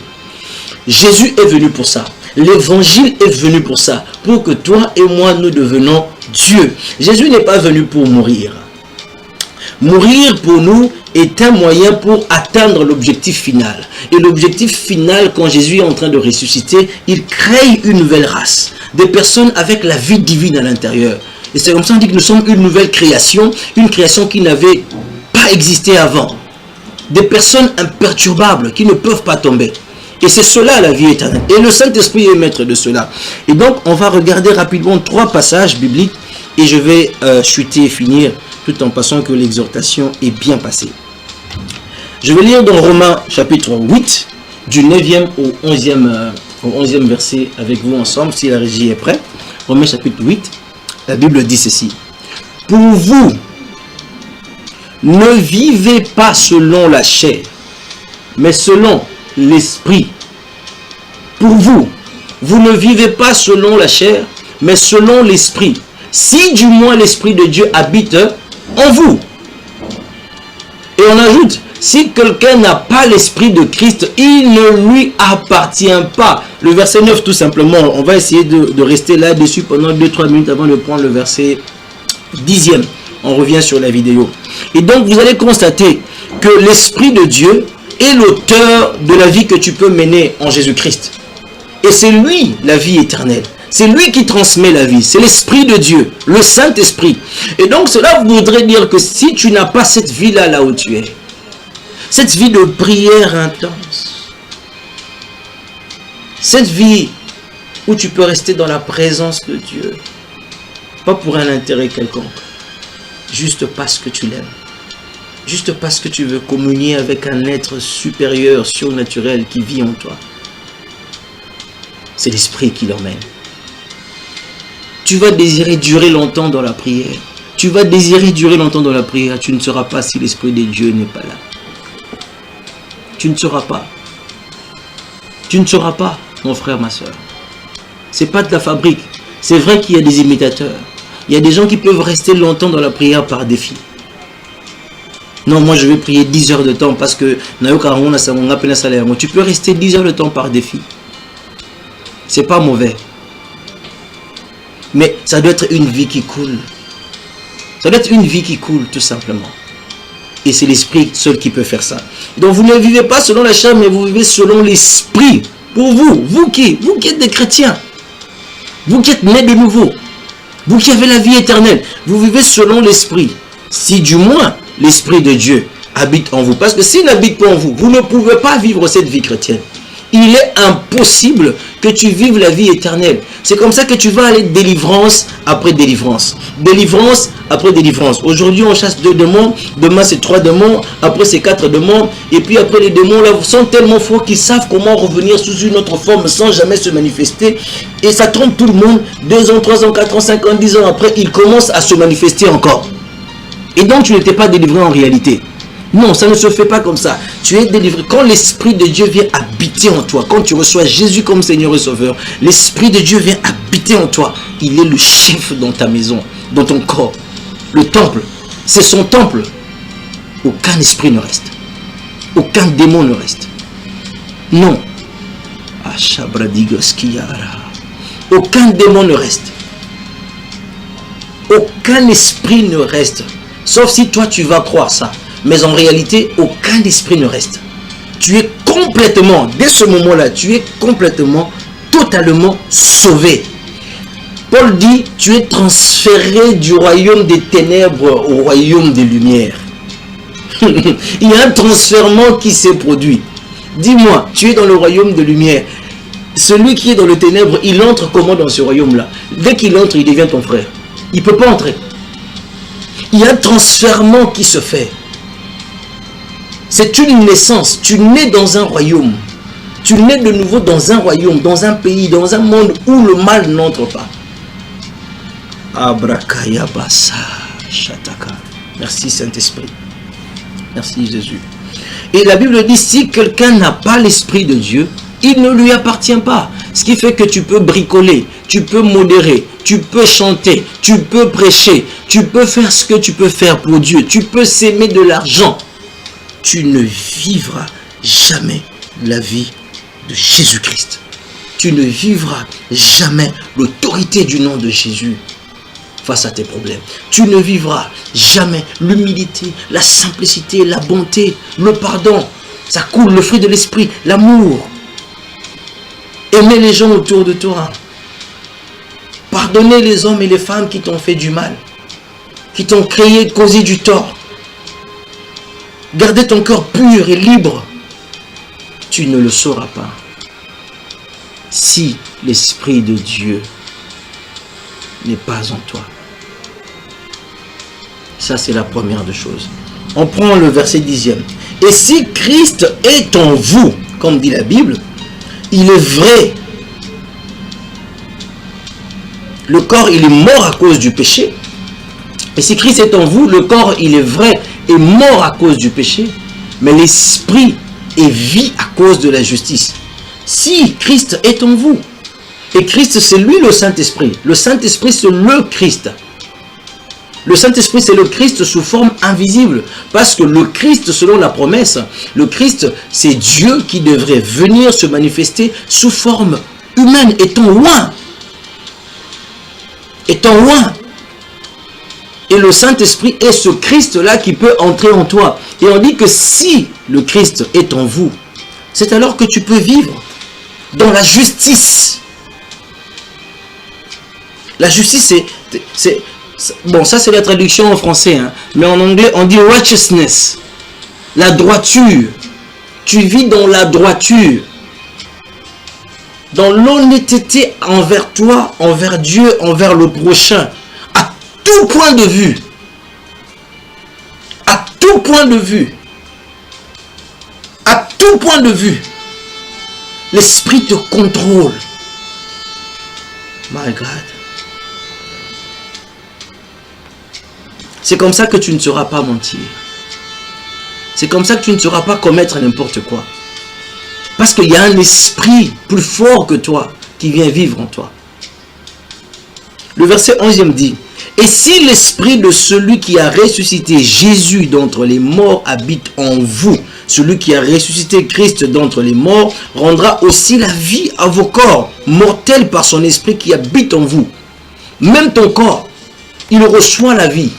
Jésus est venu pour ça. L'évangile est venu pour ça, pour que toi et moi nous devenons Dieu. Jésus n'est pas venu pour mourir. Mourir pour nous est un moyen pour atteindre l'objectif final. Et l'objectif final, quand Jésus est en train de ressusciter, il crée une nouvelle race. Des personnes avec la vie divine à l'intérieur. Et c'est comme ça qu'on dit que nous sommes une nouvelle création, une création qui n'avait pas existé avant. Des personnes imperturbables qui ne peuvent pas tomber. Et c'est cela la vie éternelle. Et le Saint-Esprit est maître de cela. Et donc, on va regarder rapidement 3 passages bibliques. Et je vais chuter et finir tout en passant que l'exhortation est bien passée. Je vais lire dans Romains chapitre 8, du 9e au 11e verset avec vous ensemble, si la régie est prête. Romains chapitre 8, la Bible dit ceci. Pour vous, ne vivez pas selon la chair, mais selon l'esprit. Pour vous, vous ne vivez pas selon la chair, mais selon l'esprit. Si du moins l'Esprit de Dieu habite en vous. Et on ajoute, si quelqu'un n'a pas l'Esprit de Christ, il ne lui appartient pas. Le verset 9 tout simplement, on va essayer de rester là-dessus pendant 2-3 minutes avant de prendre le verset 10e. On revient sur la vidéo. Et donc vous allez constater que l'Esprit de Dieu est l'auteur de la vie que tu peux mener en Jésus-Christ. Et c'est lui la vie éternelle. C'est lui qui transmet la vie. C'est l'Esprit de Dieu, le Saint-Esprit. Et donc cela voudrait dire que si tu n'as pas cette vie-là, là où tu es, cette vie de prière intense, cette vie où tu peux rester dans la présence de Dieu, pas pour un intérêt quelconque, juste parce que tu l'aimes, juste parce que tu veux communier avec un être supérieur, surnaturel qui vit en toi, c'est l'Esprit qui l'emmène. Tu vas désirer durer longtemps dans la prière. Tu vas désirer durer longtemps dans la prière. Tu ne sauras pas si l'Esprit de Dieu n'est pas là. Tu ne sauras pas. Tu ne sauras pas, mon frère, ma soeur. Ce n'est pas de la fabrique. C'est vrai qu'il y a des imitateurs. Il y a des gens qui peuvent rester longtemps dans la prière par défi. Non, moi je vais prier 10 heures de temps parce que tu peux rester 10 heures de temps par défi. C'est pas mauvais. Mais ça doit être une vie qui coule. Ça doit être une vie qui coule, tout simplement. Et c'est l'Esprit seul qui peut faire ça. Donc vous ne vivez pas selon la chair, mais vous vivez selon l'Esprit. Pour vous qui êtes des chrétiens, vous qui êtes nés de nouveau, vous qui avez la vie éternelle, vous vivez selon l'Esprit. Si du moins l'Esprit de Dieu habite en vous. Parce que s'il n'habite pas en vous, vous ne pouvez pas vivre cette vie chrétienne. Il est impossible que tu vives la vie éternelle. C'est comme ça que tu vas aller délivrance après délivrance. Délivrance après délivrance. Aujourd'hui, on chasse 2 démons. Demain, c'est 3 démons. Après, c'est 4 démons. Et puis après, les démons là sont tellement forts qu'ils savent comment revenir sous une autre forme sans jamais se manifester. Et ça trompe tout le monde. 2 ans, 3 ans, 4 ans, 5 ans, 10 ans après, ils commencent à se manifester encore. Et donc, tu n'étais pas délivré en réalité. Non, ça ne se fait pas comme ça. Tu es délivré. Quand l'Esprit de Dieu vient habiter en toi, quand tu reçois Jésus comme Seigneur et Sauveur, l'Esprit de Dieu vient habiter en toi. Il est le chef dans ta maison, dans ton corps. Le temple, c'est son temple. Aucun esprit ne reste. Aucun démon ne reste. Non. Aucun démon ne reste. Aucun esprit ne reste. Sauf si toi tu vas croire ça. Mais en réalité, aucun esprit ne reste. Tu es complètement, dès ce moment-là, tu es complètement, totalement sauvé. Paul dit, tu es transféré du royaume des ténèbres au royaume des lumières. Il y a un transfèrement qui s'est produit. Dis-moi, tu es dans le royaume de lumière. Celui qui est dans le ténèbre, il entre comment dans ce royaume-là? Dès qu'il entre, il devient ton frère. Il ne peut pas entrer. Il y a un transfèrement qui se fait. C'est une naissance. Tu nais dans un royaume. Tu nais de nouveau dans un royaume, dans un pays, dans un monde où le mal n'entre pas. Abrakayabasa Shataka. Merci Saint-Esprit. Merci Jésus. Et la Bible dit, si quelqu'un n'a pas l'Esprit de Dieu, il ne lui appartient pas. Ce qui fait que tu peux bricoler, tu peux modérer, tu peux chanter, tu peux prêcher, tu peux faire ce que tu peux faire pour Dieu, tu peux s'aimer de l'argent. Tu ne vivras jamais la vie de Jésus-Christ. Tu ne vivras jamais l'autorité du nom de Jésus face à tes problèmes. Tu ne vivras jamais l'humilité, la simplicité, la bonté, le pardon. Ça coule, le fruit de l'esprit, l'amour. Aimer les gens autour de toi. Pardonner les hommes et les femmes qui t'ont fait du mal, qui t'ont créé, causé du tort. Garder ton cœur pur et libre. Tu ne le sauras pas si l'Esprit de Dieu n'est pas en toi. Ça, c'est la première des choses. On prend le verset 10e. Et si Christ est en vous, comme dit la Bible, il est vrai. Le corps, il est mort à cause du péché. Et si Christ est en vous, le corps, il est vrai, est mort à cause du péché, mais l'esprit est vie à cause de la justice. Si Christ est en vous, et Christ, c'est lui le Saint-Esprit. Le Saint-Esprit, c'est le Christ. Le Saint-Esprit, c'est le Christ sous forme invisible. Parce que le Christ, selon la promesse, le Christ, c'est Dieu qui devrait venir se manifester sous forme humaine, étant loin. Étant loin. Et le Saint-Esprit est ce Christ-là qui peut entrer en toi. Et on dit que si le Christ est en vous, c'est alors que tu peux vivre dans la justice. La justice, c'est bon, ça c'est la traduction en français, hein, mais en anglais on dit righteousness, la droiture. Tu vis dans la droiture, dans l'honnêteté envers toi, envers Dieu, envers le prochain, à tout point de vue. À tout point de vue. À tout point de vue. L'esprit te contrôle. My God. C'est comme ça que tu ne sauras pas mentir. C'est comme ça que tu ne sauras pas commettre n'importe quoi. Parce qu'il y a un esprit plus fort que toi qui vient vivre en toi. Le verset 11e dit, « Et si l'esprit de celui qui a ressuscité Jésus d'entre les morts habite en vous, celui qui a ressuscité Christ d'entre les morts rendra aussi la vie à vos corps, mortels par son esprit qui habite en vous. » Même ton corps, il reçoit la vie.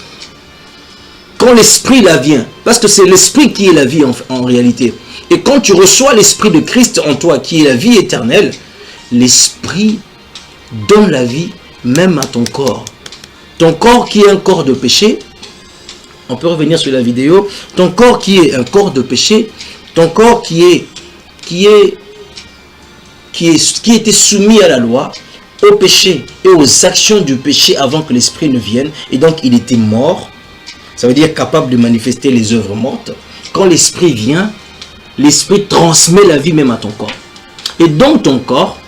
Quand l'esprit la vient, parce que c'est l'esprit qui est la vie en réalité. Et quand tu reçois l'esprit de Christ en toi, qui est la vie éternelle, l'esprit donne la vie même à ton corps. Ton corps qui est un corps de péché, on peut revenir sur la vidéo, ton corps qui est un corps de péché, ton corps qui était soumis à la loi, au péché et aux actions du péché avant que l'esprit ne vienne, et donc il était mort. Ça veut dire capable de manifester les œuvres mortes. Quand l'esprit vient, l'esprit transmet la vie même à ton corps. Et donc ton corps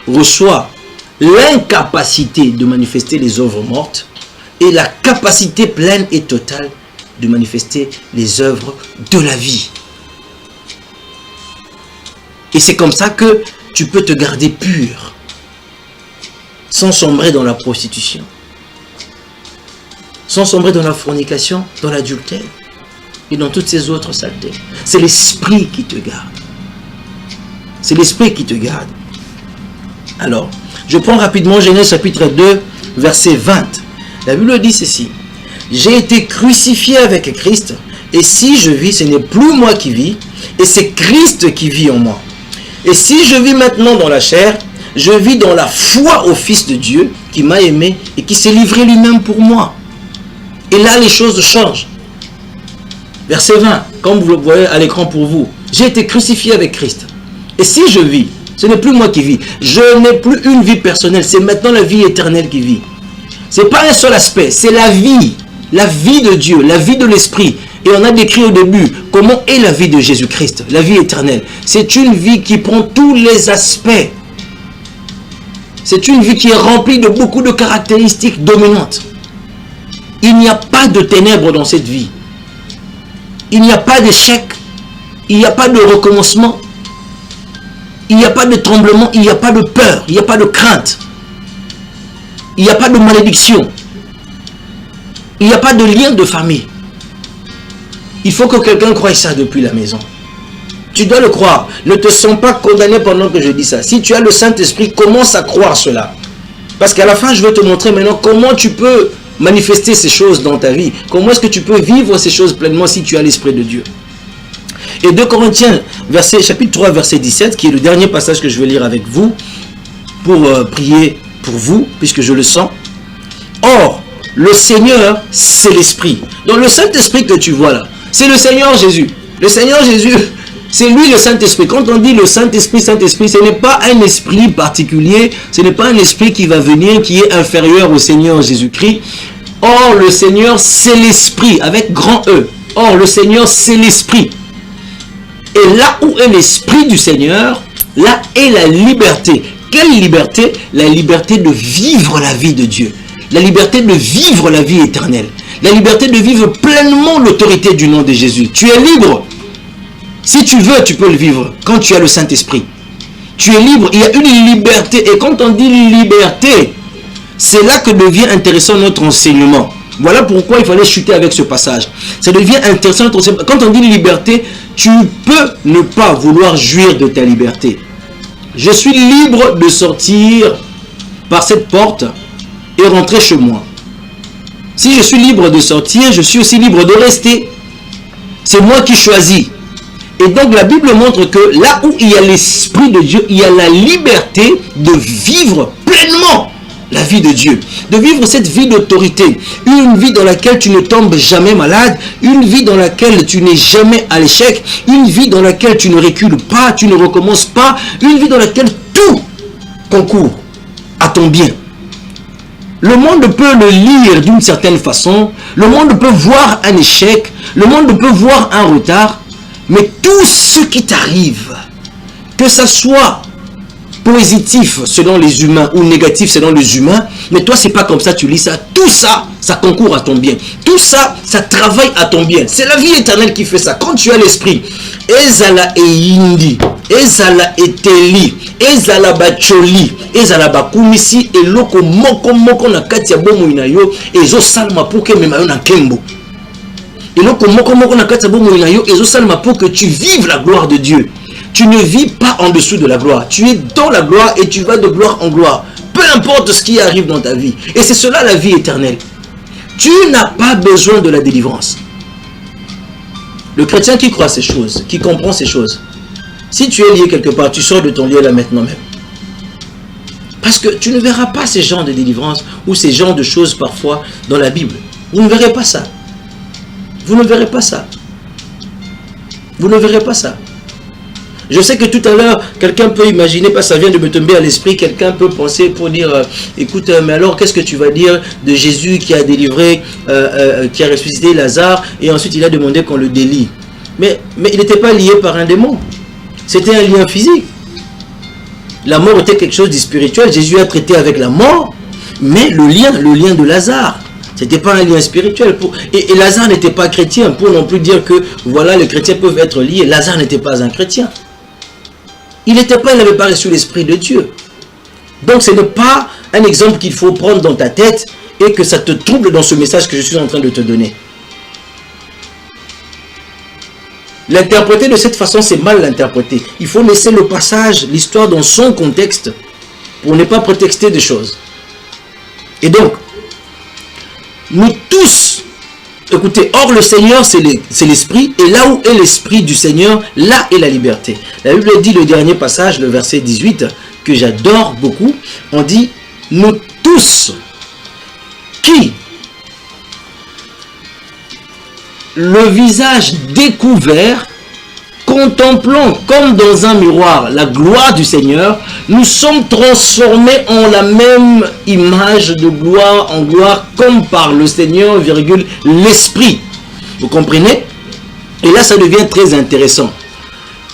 reçoit l'incapacité de manifester les œuvres mortes et la capacité pleine et totale de manifester les œuvres de la vie. Et c'est comme ça que tu peux te garder pur, sans sombrer dans la prostitution, sans sombrer dans la fornication, dans l'adultère et dans toutes ces autres saletés. C'est l'esprit qui te garde. C'est l'esprit qui te garde. Alors, je prends rapidement Genèse chapitre 2, verset 20. La Bible dit ceci. J'ai été crucifié avec Christ Et si je vis, ce n'est plus moi qui vis, et c'est Christ qui vit en moi. Et si je vis maintenant dans la chair, je vis dans la foi au Fils de Dieu qui m'a aimé et qui s'est livré lui-même pour moi. Et là, les choses changent. Verset 20, comme vous le voyez à l'écran pour vous. J'ai été crucifié avec Christ. Et si je vis, ce n'est plus moi qui vis. Je n'ai plus une vie personnelle. C'est maintenant la vie éternelle qui vit. Ce n'est pas un seul aspect. C'est la vie de Dieu, la vie de l'Esprit. Et on a décrit au début comment est la vie de Jésus-Christ, la vie éternelle. C'est une vie qui prend tous les aspects. C'est une vie qui est remplie de beaucoup de caractéristiques dominantes. Il n'y a pas de ténèbres dans cette vie. Il n'y a pas d'échec. Il n'y a pas de recommencement. Il n'y a pas de tremblement. Il n'y a pas de peur. Il n'y a pas de crainte. Il n'y a pas de malédiction. Il n'y a pas de lien de famille. Il faut que quelqu'un croie ça depuis la maison. Tu dois le croire. Ne te sens pas condamné pendant que je dis ça. Si tu as le Saint-Esprit, commence à croire cela. Parce qu'à la fin, je vais te montrer maintenant comment tu peux manifester ces choses dans ta vie. Comment est-ce que tu peux vivre ces choses pleinement si tu as l'Esprit de Dieu. Et 2 Corinthiens, chapitre 3, verset 17, qui est le dernier passage que je vais lire avec vous, pour prier pour vous, puisque je le sens. Or, le Seigneur, c'est l'Esprit. Donc le Saint-Esprit que tu vois là, c'est le Seigneur Jésus. Le Seigneur Jésus, c'est lui le Saint-Esprit. Quand on dit le Saint-Esprit, Saint-Esprit, ce n'est pas un esprit particulier, ce n'est pas un esprit qui va venir, qui est inférieur au Seigneur Jésus-Christ. Or, le Seigneur, c'est l'Esprit, avec grand E. Or, le Seigneur, c'est l'Esprit. Et là où est l'Esprit du Seigneur, là est la liberté. Quelle liberté? La liberté de vivre la vie de Dieu. La liberté de vivre la vie éternelle. La liberté de vivre pleinement l'autorité du nom de Jésus. Tu es libre. Si tu veux, tu peux le vivre quand tu as le Saint-Esprit. Tu es libre, il y a une liberté. Et quand on dit liberté, c'est là que devient intéressant notre enseignement. Voilà pourquoi il fallait chuter avec ce passage. Ça devient intéressant notre enseignement. Quand on dit liberté, tu peux ne pas vouloir jouir de ta liberté. Je suis libre de sortir par cette porte et rentrer chez moi. Si je suis libre de sortir, je suis aussi libre de rester. C'est moi qui choisis. Et donc la Bible montre que là où il y a l'Esprit de Dieu, il y a la liberté de vivre pleinement la vie de Dieu. De vivre cette vie d'autorité. Une vie dans laquelle tu ne tombes jamais malade. Une vie dans laquelle tu n'es jamais à l'échec. Une vie dans laquelle tu ne recules pas, tu ne recommences pas. Une vie dans laquelle tout concourt à ton bien. Le monde peut le lire d'une certaine façon. Le monde peut voir un échec. Le monde peut voir un retard. Mais tout ce qui t'arrive, que ça soit positif selon les humains ou négatif selon les humains, mais toi c'est pas comme ça, tu lis ça. Tout ça, ça concourt à ton bien. Tout ça, ça travaille à ton bien. C'est la vie éternelle qui fait ça. Quand tu as l'esprit, ezala eindi, ezala eteli, ezala bacholi, ezala bakumisi, eloko moko na kati ya bomo inayo, ezo salma pour que memayo na kembo. Et donc, pour que tu vives la gloire de Dieu. Tu ne vis pas en dessous de la gloire. Tu es dans la gloire et tu vas de gloire en gloire. Peu importe ce qui arrive dans ta vie. Et c'est cela la vie éternelle. Tu n'as pas besoin de la délivrance. Le chrétien qui croit ces choses, qui comprend ces choses, si tu es lié quelque part, tu sors de ton lieu là maintenant même. Parce que tu ne verras pas ces genres de délivrance ou ces genres de choses parfois dans la Bible. Vous ne verrez pas ça. Vous ne verrez pas ça. Vous ne verrez pas ça. Je sais que tout à l'heure, quelqu'un peut imaginer, parce que ça vient de me tomber à l'esprit, quelqu'un peut penser pour dire, écoute, mais alors qu'est-ce que tu vas dire de Jésus qui a délivré, qui a ressuscité Lazare, et ensuite il a demandé qu'on le délie. Mais il n'était pas lié par un démon. C'était un lien physique. La mort était quelque chose de spirituel. Jésus a traité avec la mort, mais le lien de Lazare, ce n'était pas un lien spirituel. Et Lazare n'était pas chrétien, pour non plus dire que voilà, les chrétiens peuvent être liés. Lazare n'était pas un chrétien. Il n'avait pas reçu l'Esprit de Dieu. Donc ce n'est pas un exemple qu'il faut prendre dans ta tête et que ça te trouble dans ce message que je suis en train de te donner. L'interpréter de cette façon, c'est mal l'interpréter. Il faut laisser le passage, l'histoire dans son contexte pour ne pas prétexter des choses. Et donc, nous tous Écoutez, or le Seigneur, c'est l'Esprit, et là où est l'Esprit du Seigneur, là est la liberté. La Bible dit, le dernier passage, le verset 18, que j'adore beaucoup, on dit, nous tous qui, le visage découvert, contemplons comme dans un miroir la gloire du Seigneur, nous sommes transformés en la même image de gloire en gloire comme par le Seigneur, virgule, l'Esprit. Vous comprenez? Et là, ça devient très intéressant.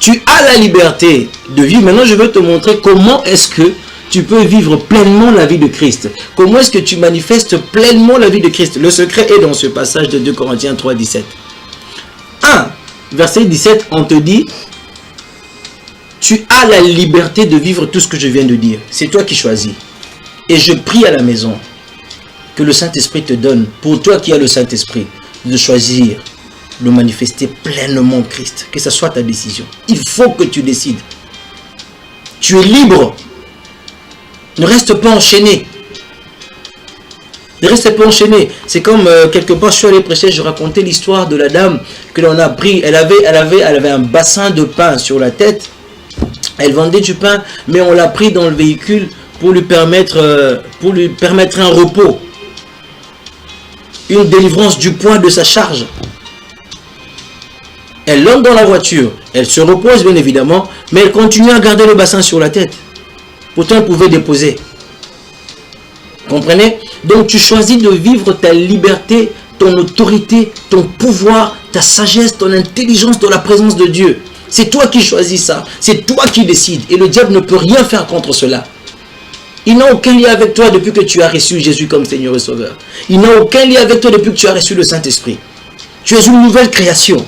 Tu as la liberté de vivre. Maintenant, je veux te montrer comment est-ce que tu peux vivre pleinement la vie de Christ. Comment est-ce que tu manifestes pleinement la vie de Christ? Le secret est dans ce passage de 2 Corinthiens 3, 17. 1. Verset 17, on te dit, tu as la liberté de vivre tout ce que je viens de dire. C'est toi qui choisis. Et je prie à la maison que le Saint-Esprit te donne, pour toi qui as le Saint-Esprit, de choisir, de manifester pleinement Christ. Que ce soit ta décision. Il faut que tu décides. Tu es libre. Ne reste pas enchaîné. Ne restez pas enchaîné. C'est comme quelque part, je suis allé prêcher, je racontais l'histoire de la dame que l'on a pris. Elle avait un bassin de pain sur la tête. Elle vendait du pain, mais on l'a pris dans le véhicule pour lui permettre un repos. Une délivrance du poids de sa charge. Elle entre dans la voiture. Elle se repose bien évidemment, mais elle continue à garder le bassin sur la tête. Pourtant, elle pouvait déposer. Comprenez? Donc tu choisis de vivre ta liberté, ton autorité, ton pouvoir, ta sagesse, ton intelligence dans la présence de Dieu. C'est toi qui choisis ça. C'est toi qui décides. Et le diable ne peut rien faire contre cela. Il n'a aucun lien avec toi depuis que tu as reçu Jésus comme Seigneur et Sauveur. Il n'a aucun lien avec toi depuis que tu as reçu le Saint-Esprit. Tu es une nouvelle création.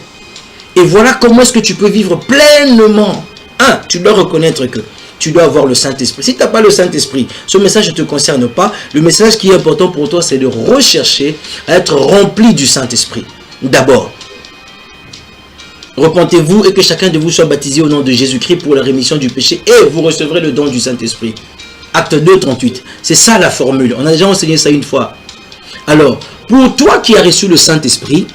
Et voilà comment est-ce que tu peux vivre pleinement. 1. Tu dois reconnaître que tu dois avoir le Saint-Esprit. Si tu n'as pas le Saint-Esprit, ce message ne te concerne pas. Le message qui est important pour toi, c'est de rechercher à être rempli du Saint-Esprit. D'abord, repentez-vous et que chacun de vous soit baptisé au nom de Jésus-Christ pour la rémission du péché et vous recevrez le don du Saint-Esprit. Acte 2, 38. C'est ça la formule. On a déjà enseigné ça une fois. Alors, pour toi qui as reçu le Saint-Esprit,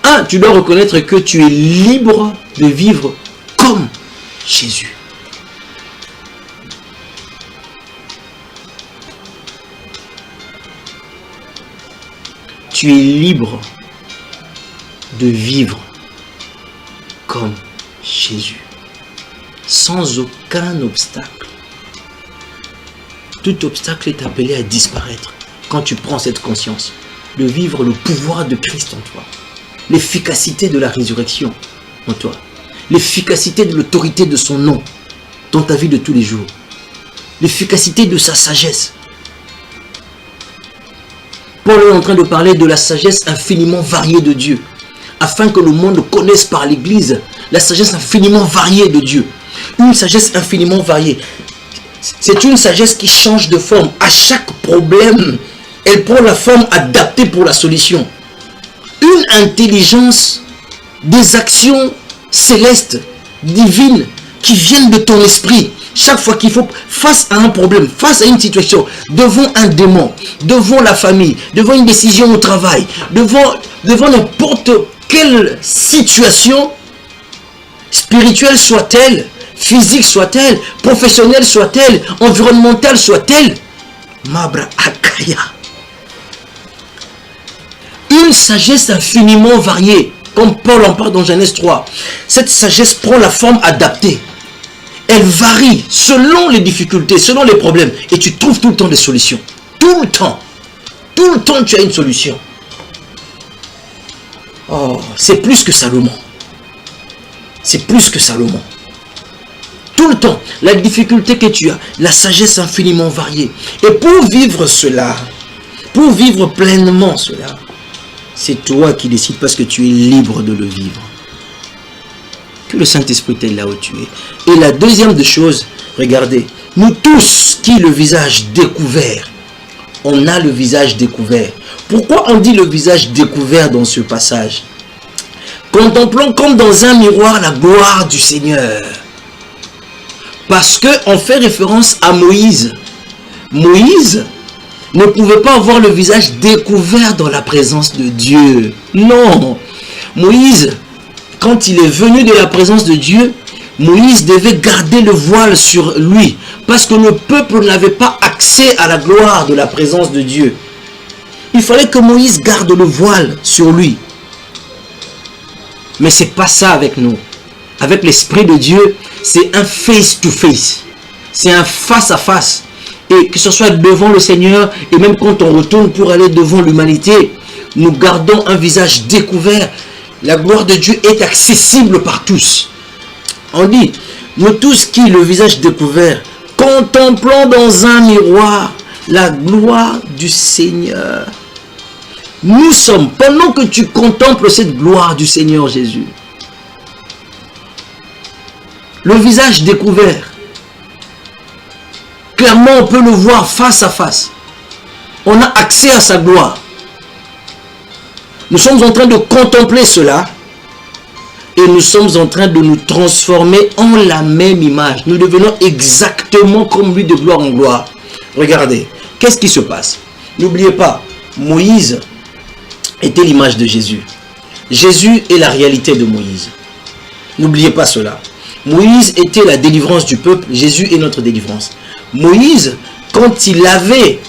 1, tu dois reconnaître que tu es libre de vivre comme Jésus. Tu es libre de vivre comme Jésus, sans aucun obstacle. Tout obstacle est appelé à disparaître quand tu prends cette conscience de vivre le pouvoir de Christ en toi, l'efficacité de la résurrection en toi, l'efficacité de l'autorité de son nom dans ta vie de tous les jours, l'efficacité de sa sagesse. Paul est en train de parler de la sagesse infiniment variée de Dieu, afin que le monde connaisse par l'Église la sagesse infiniment variée de Dieu. Une sagesse infiniment variée. C'est une sagesse qui change de forme. À chaque problème, elle prend la forme adaptée pour la solution. Une intelligence des actions célestes, divines, qui viennent de ton esprit. Chaque fois qu'il faut, face à un problème, face à une situation, devant un démon, devant la famille, devant une décision au travail, devant n'importe quelle situation, spirituelle soit-elle, physique soit-elle, professionnelle soit-elle, environnementale soit-elle, Mabra Akaya. Une sagesse infiniment variée, comme Paul en parle dans Genèse 3. Cette sagesse prend la forme adaptée. Elle varie selon les difficultés, selon les problèmes. Et tu trouves tout le temps des solutions. Tout le temps. Tout le temps, tu as une solution. Oh, c'est plus que Salomon. C'est plus que Salomon. Tout le temps, la difficulté que tu as, la sagesse infiniment variée. Et pour vivre cela, pour vivre pleinement cela, c'est toi qui décides parce que tu es libre de le vivre. Que le Saint-Esprit t'aide là où tu es. Et la deuxième des choses, regardez, nous tous qui le visage découvert, on a le visage découvert. Pourquoi on dit le visage découvert dans ce passage? Contemplons comme dans un miroir la gloire du Seigneur. Parce qu'on fait référence à Moïse. Moïse, ne pouvait pas avoir le visage découvert dans la présence de Dieu. Non. Moïse, quand il est venu de la présence de Dieu, Moïse devait garder le voile sur lui parce que le peuple n'avait pas accès à la gloire de la présence de Dieu. Il fallait que Moïse garde le voile sur lui. Mais c'est pas ça avec nous. Avec l'Esprit de Dieu, c'est un face-to-face. C'est un face-à-face. Et que ce soit devant le Seigneur et même quand on retourne pour aller devant l'humanité, nous gardons un visage découvert. La gloire de Dieu est accessible par tous. On dit, nous tous qui, le visage découvert, contemplons dans un miroir la gloire du Seigneur. Nous sommes, pendant que tu contemples cette gloire du Seigneur Jésus, le visage découvert, clairement on peut le voir face à face. On a accès à sa gloire. Nous sommes en train de contempler cela et nous sommes en train de nous transformer en la même image. Nous devenons exactement comme lui de gloire en gloire. Regardez, qu'est-ce qui se passe? N'oubliez pas, Moïse était l'image de Jésus. Jésus est la réalité de Moïse. N'oubliez pas cela. Moïse était la délivrance du peuple, Jésus est notre délivrance. Moïse, quand il avait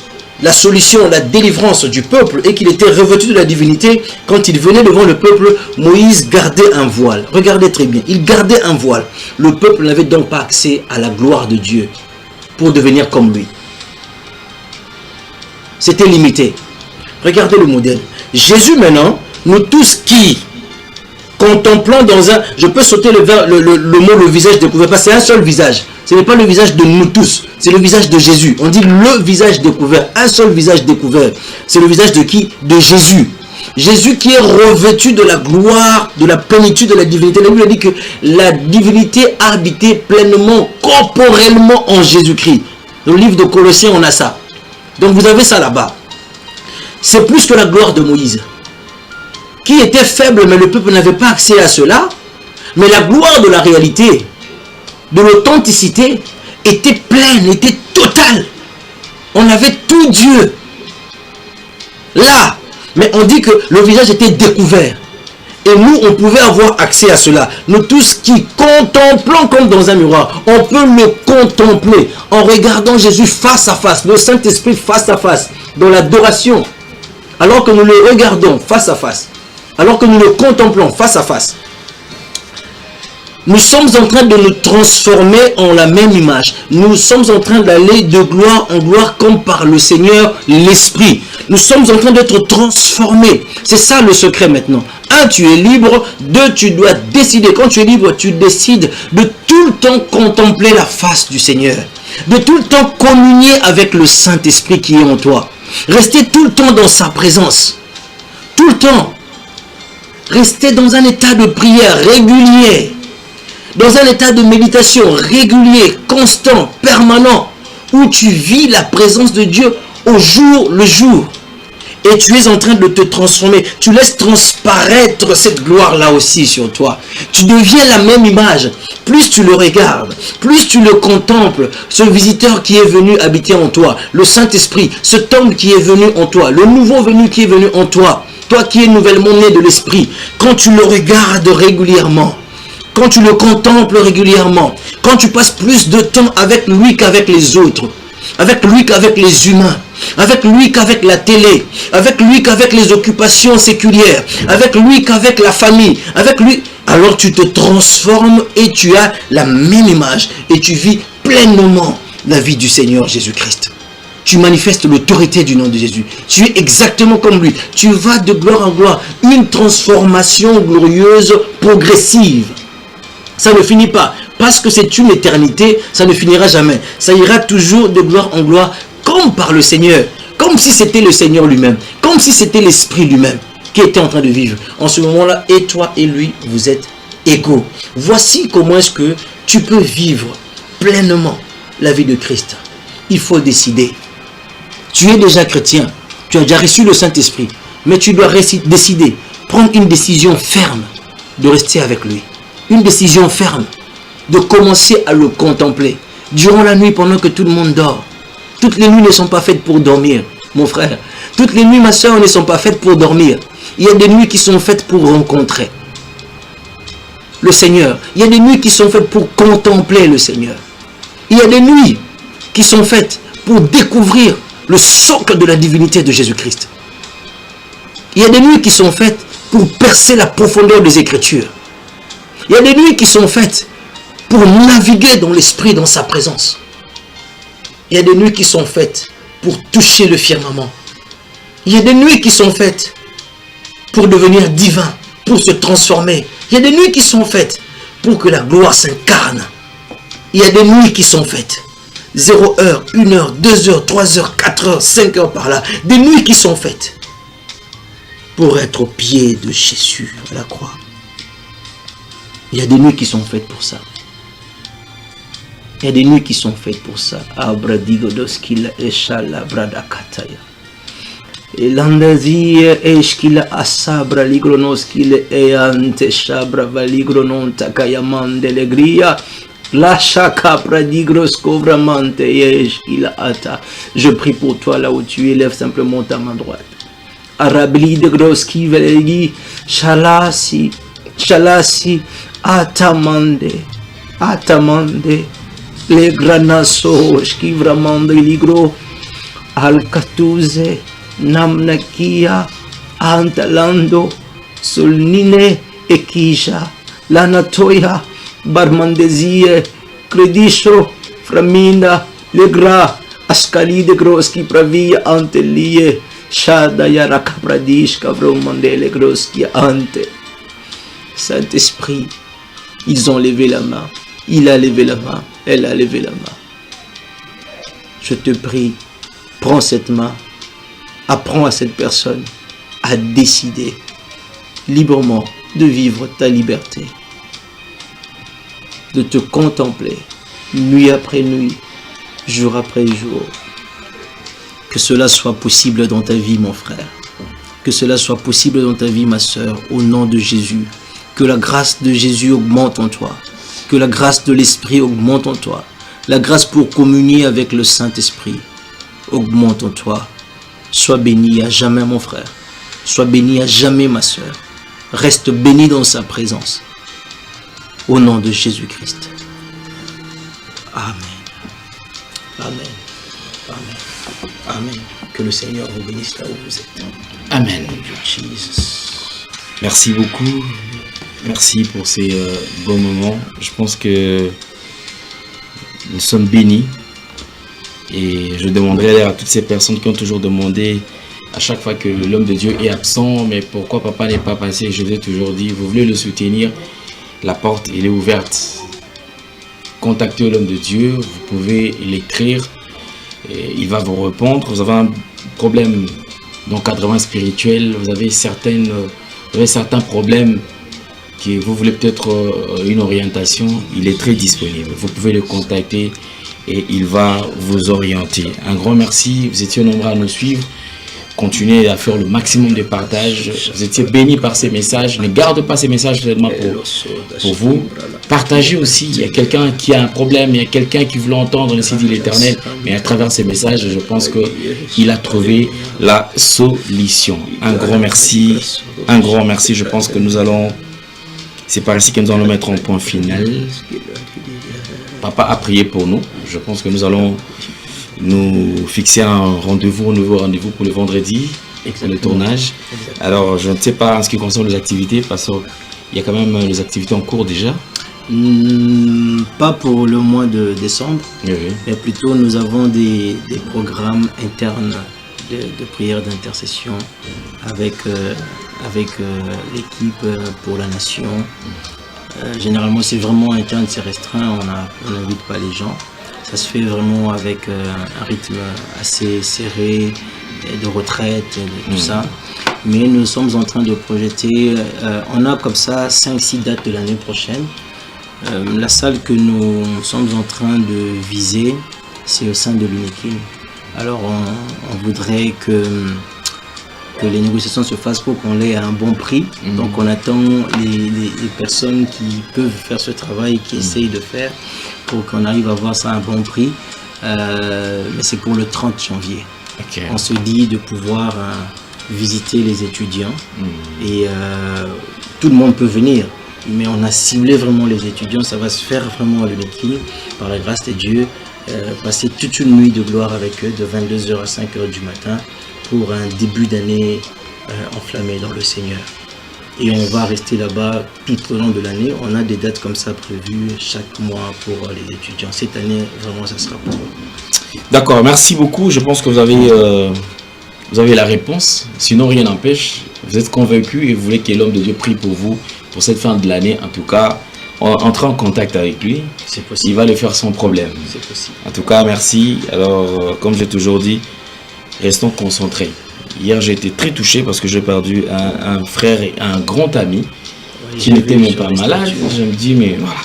la solution, la délivrance du peuple et qu'il était revêtu de la divinité, quand il venait devant le peuple, Moïse gardait un voile. Regardez très bien, il gardait un voile. Le peuple n'avait donc pas accès à la gloire de Dieu pour devenir comme lui. C'était limité. Regardez le modèle. Jésus maintenant, nous tous qui contemplons dans un... Je peux sauter le mot le visage découvert, parce que c'est un seul visage. Ce n'est pas le visage de nous tous, c'est le visage de Jésus. On dit le visage découvert, un seul visage découvert. C'est le visage de qui? De Jésus. Jésus qui est revêtu de la gloire, de la plénitude de la divinité. La Bible dit que la divinité a habité pleinement, corporellement en Jésus-Christ. Dans le livre de Colossiens, on a ça. Donc vous avez ça là-bas. C'est plus que la gloire de Moïse, qui était faible, mais le peuple n'avait pas accès à cela. Mais la gloire de la réalité, de l'authenticité, était pleine, était totale. On avait tout Dieu là. Mais on dit que le visage était découvert. Et nous, on pouvait avoir accès à cela. Nous tous qui contemplons comme dans un miroir, on peut le contempler en regardant Jésus face à face, le Saint-Esprit face à face, dans l'adoration. Alors que nous le regardons face à face, alors que nous le contemplons face à face, nous sommes en train de nous transformer en la même image. Nous sommes en train d'aller de gloire en gloire comme par le Seigneur l'Esprit. Nous sommes en train d'être transformés. C'est ça le secret maintenant. 1, tu es libre. 2, tu dois décider. Quand tu es libre, tu décides de tout le temps contempler la face du Seigneur. De tout le temps communier avec le Saint-Esprit qui est en toi. Rester tout le temps dans sa présence. Tout le temps. Rester dans un état de prière régulier. Dans un état de méditation régulier, constant, permanent. Où tu vis la présence de Dieu au jour le jour. Et tu es en train de te transformer. Tu laisses transparaître cette gloire-là aussi sur toi. Tu deviens la même image. Plus tu le regardes, plus tu le contemples. Ce visiteur qui est venu habiter en toi. Le Saint-Esprit, cet homme qui est venu en toi. Le nouveau venu qui est venu en toi. Toi qui es nouvellement né de l'Esprit. Quand tu le regardes régulièrement. Quand tu le contemples régulièrement. Quand tu passes plus de temps avec lui qu'avec les autres. Avec lui qu'avec les humains. Avec lui qu'avec la télé, avec lui qu'avec les occupations séculières, avec lui qu'avec la famille, avec lui, alors tu te transformes et tu as la même image et tu vis pleinement la vie du Seigneur Jésus-Christ. Tu manifestes l'autorité du nom de Jésus. Tu es exactement comme lui. Tu vas de gloire en gloire. Une transformation glorieuse, progressive. Ça ne finit pas. Parce que c'est une éternité, ça ne finira jamais. Ça ira toujours de gloire en gloire. Comme par le Seigneur, comme si c'était le Seigneur lui-même, comme si c'était l'Esprit lui-même qui était en train de vivre. En ce moment-là, et toi et lui, vous êtes égaux. Voici comment est-ce que tu peux vivre pleinement la vie de Christ. Il faut décider. Tu es déjà chrétien, tu as déjà reçu le Saint-Esprit, mais tu dois décider, prendre une décision ferme de rester avec lui. Une décision ferme de commencer à le contempler. Durant la nuit, pendant que tout le monde dort. Toutes les nuits ne sont pas faites pour dormir. mon frère. Toutes les nuits, ma soeur, ne sont pas faites pour dormir. Il y a des nuits qui sont faites pour rencontrer le Seigneur. Il y a des nuits qui sont faites pour contempler le Seigneur. Il y a des nuits qui sont faites pour découvrir le socle de la divinité de Jésus-Christ. Il y a des nuits qui sont faites pour percer la profondeur des Écritures. Il y a des nuits qui sont faites pour naviguer dans l'Esprit, dans sa présence. Il y a des nuits qui sont faites pour toucher le firmament. Il y a des nuits qui sont faites pour devenir divin, pour se transformer. Il y a des nuits qui sont faites pour que la gloire s'incarne. Il y a des nuits qui sont faites. 0 heure, 1 heure, 2 heures, 3 heures, 4 heures, 5 heures par là. Des nuits qui sont faites pour être au pied de Jésus à la croix. Il y a des nuits qui sont faites pour ça. Il y a des nuits qui sont faites pour ça. Abradigodoskila eshala bradakataya. Elandazia eshkila asabra ligronoskile eante shabra valigrononta kayamande legria. La shaka pradigros covramante eshkila ata. Je prie pour toi là où tu élèves simplement ta main droite. Arabli de groski velegi shalasi shalasi atamande atamande. Le granaso skivramande ligro alcatuze namnakia antalando solnine ekisha lanatoya barmandezie credisho framina legra ascali de groski pravia antelie shadaya rakapradish kavromande le groski ante. Saint-Esprit, ils ont levé la main. Il a levé la main, elle a levé la main. Je te prie, prends cette main, apprends à cette personne à décider librement de vivre ta liberté, de te contempler nuit après nuit, jour après jour. Que cela soit possible dans ta vie, mon frère. Que cela soit possible dans ta vie, ma soeur, au nom de Jésus. Que la grâce de Jésus augmente en toi. Que la grâce de l'Esprit augmente en toi. La grâce pour communier avec le Saint-Esprit augmente en toi. Sois béni à jamais, mon frère. Sois béni à jamais, ma soeur. Reste béni dans sa présence. Au nom de Jésus-Christ. Amen. Amen. Amen. Amen. Que le Seigneur vous bénisse là où vous êtes. Amen. Jesus. Merci beaucoup. Merci pour ces beaux moments. Je pense que nous sommes bénis. Et je demanderai à toutes ces personnes qui ont toujours demandé à chaque fois que l'homme de Dieu est absent, mais pourquoi papa n'est pas passé? Je vous ai toujours dit, vous voulez le soutenir, la porte elle est ouverte. Contactez l'homme de Dieu, vous pouvez l'écrire, il va vous répondre. Vous avez un problème d'encadrement spirituel, vous avez certains problèmes, que vous voulez peut-être une orientation, il est très disponible. Vous pouvez le contacter et il va vous orienter. Un grand merci, vous étiez nombreux à nous suivre. Continuez à faire le maximum de partage. Vous étiez bénis par ces messages. Ne gardez pas ces messages seulement pour vous. Partagez aussi. Il y a quelqu'un qui a un problème, il y a quelqu'un qui veut l'entendre, ainsi dit l'Éternel. Mais à travers ces messages, je pense qu'il a trouvé la solution. Un grand merci. Un grand merci. Je pense que nous allons... C'est par ici que nous allons mettre un point final. Papa a prié pour nous. Je pense que nous allons nous fixer un nouveau rendez-vous pour le vendredi, pour le tournage. Alors, je ne sais pas en ce qui concerne les activités, parce qu'il y a quand même les activités en cours déjà. Pas pour le mois de décembre, Oui. mais plutôt nous avons des programmes internes de prière d'intercession avec l'équipe pour la nation. Généralement c'est vraiment interne, c'est restreint, on n'invite pas les gens. Ça se fait vraiment avec un rythme assez serré, de retraite, de tout ça. Mais nous sommes en train de projeter, on a comme ça 5-6 dates de l'année prochaine. La salle que nous sommes en train de viser, c'est au sein de l'UNIKIN. Alors on voudrait que les négociations se fassent pour qu'on l'ait à un bon prix. Donc on attend les personnes qui peuvent faire ce travail, qui essayent de faire, pour qu'on arrive à avoir ça à un bon prix. Mais c'est pour le 30 janvier. Ok. On se dit de pouvoir visiter les étudiants et tout le monde peut venir. Mais on a ciblé vraiment les étudiants. Ça va se faire vraiment à l'Unekin par la grâce de Dieu. Passer toute une nuit de gloire avec eux de 22h à 5h du matin pour un début d'année enflammé dans le Seigneur. Et on va rester là-bas tout au long de l'année. On a des dates comme ça prévues chaque mois pour les étudiants. Cette année, vraiment, ça sera pour eux. D'accord, merci beaucoup. Je pense que vous avez la réponse. Sinon, rien n'empêche. Vous êtes convaincu et vous voulez que l'homme de Dieu prie pour vous pour cette fin de l'année. En tout cas, entrez en contact avec lui. C'est possible. Il va le faire sans problème. C'est possible. En tout cas, merci. Alors, comme j'ai toujours dit, restons concentrés. Hier, j'ai été très touché parce que j'ai perdu un frère et un grand ami qui n'était même pas malade. Je me dis, mais voilà.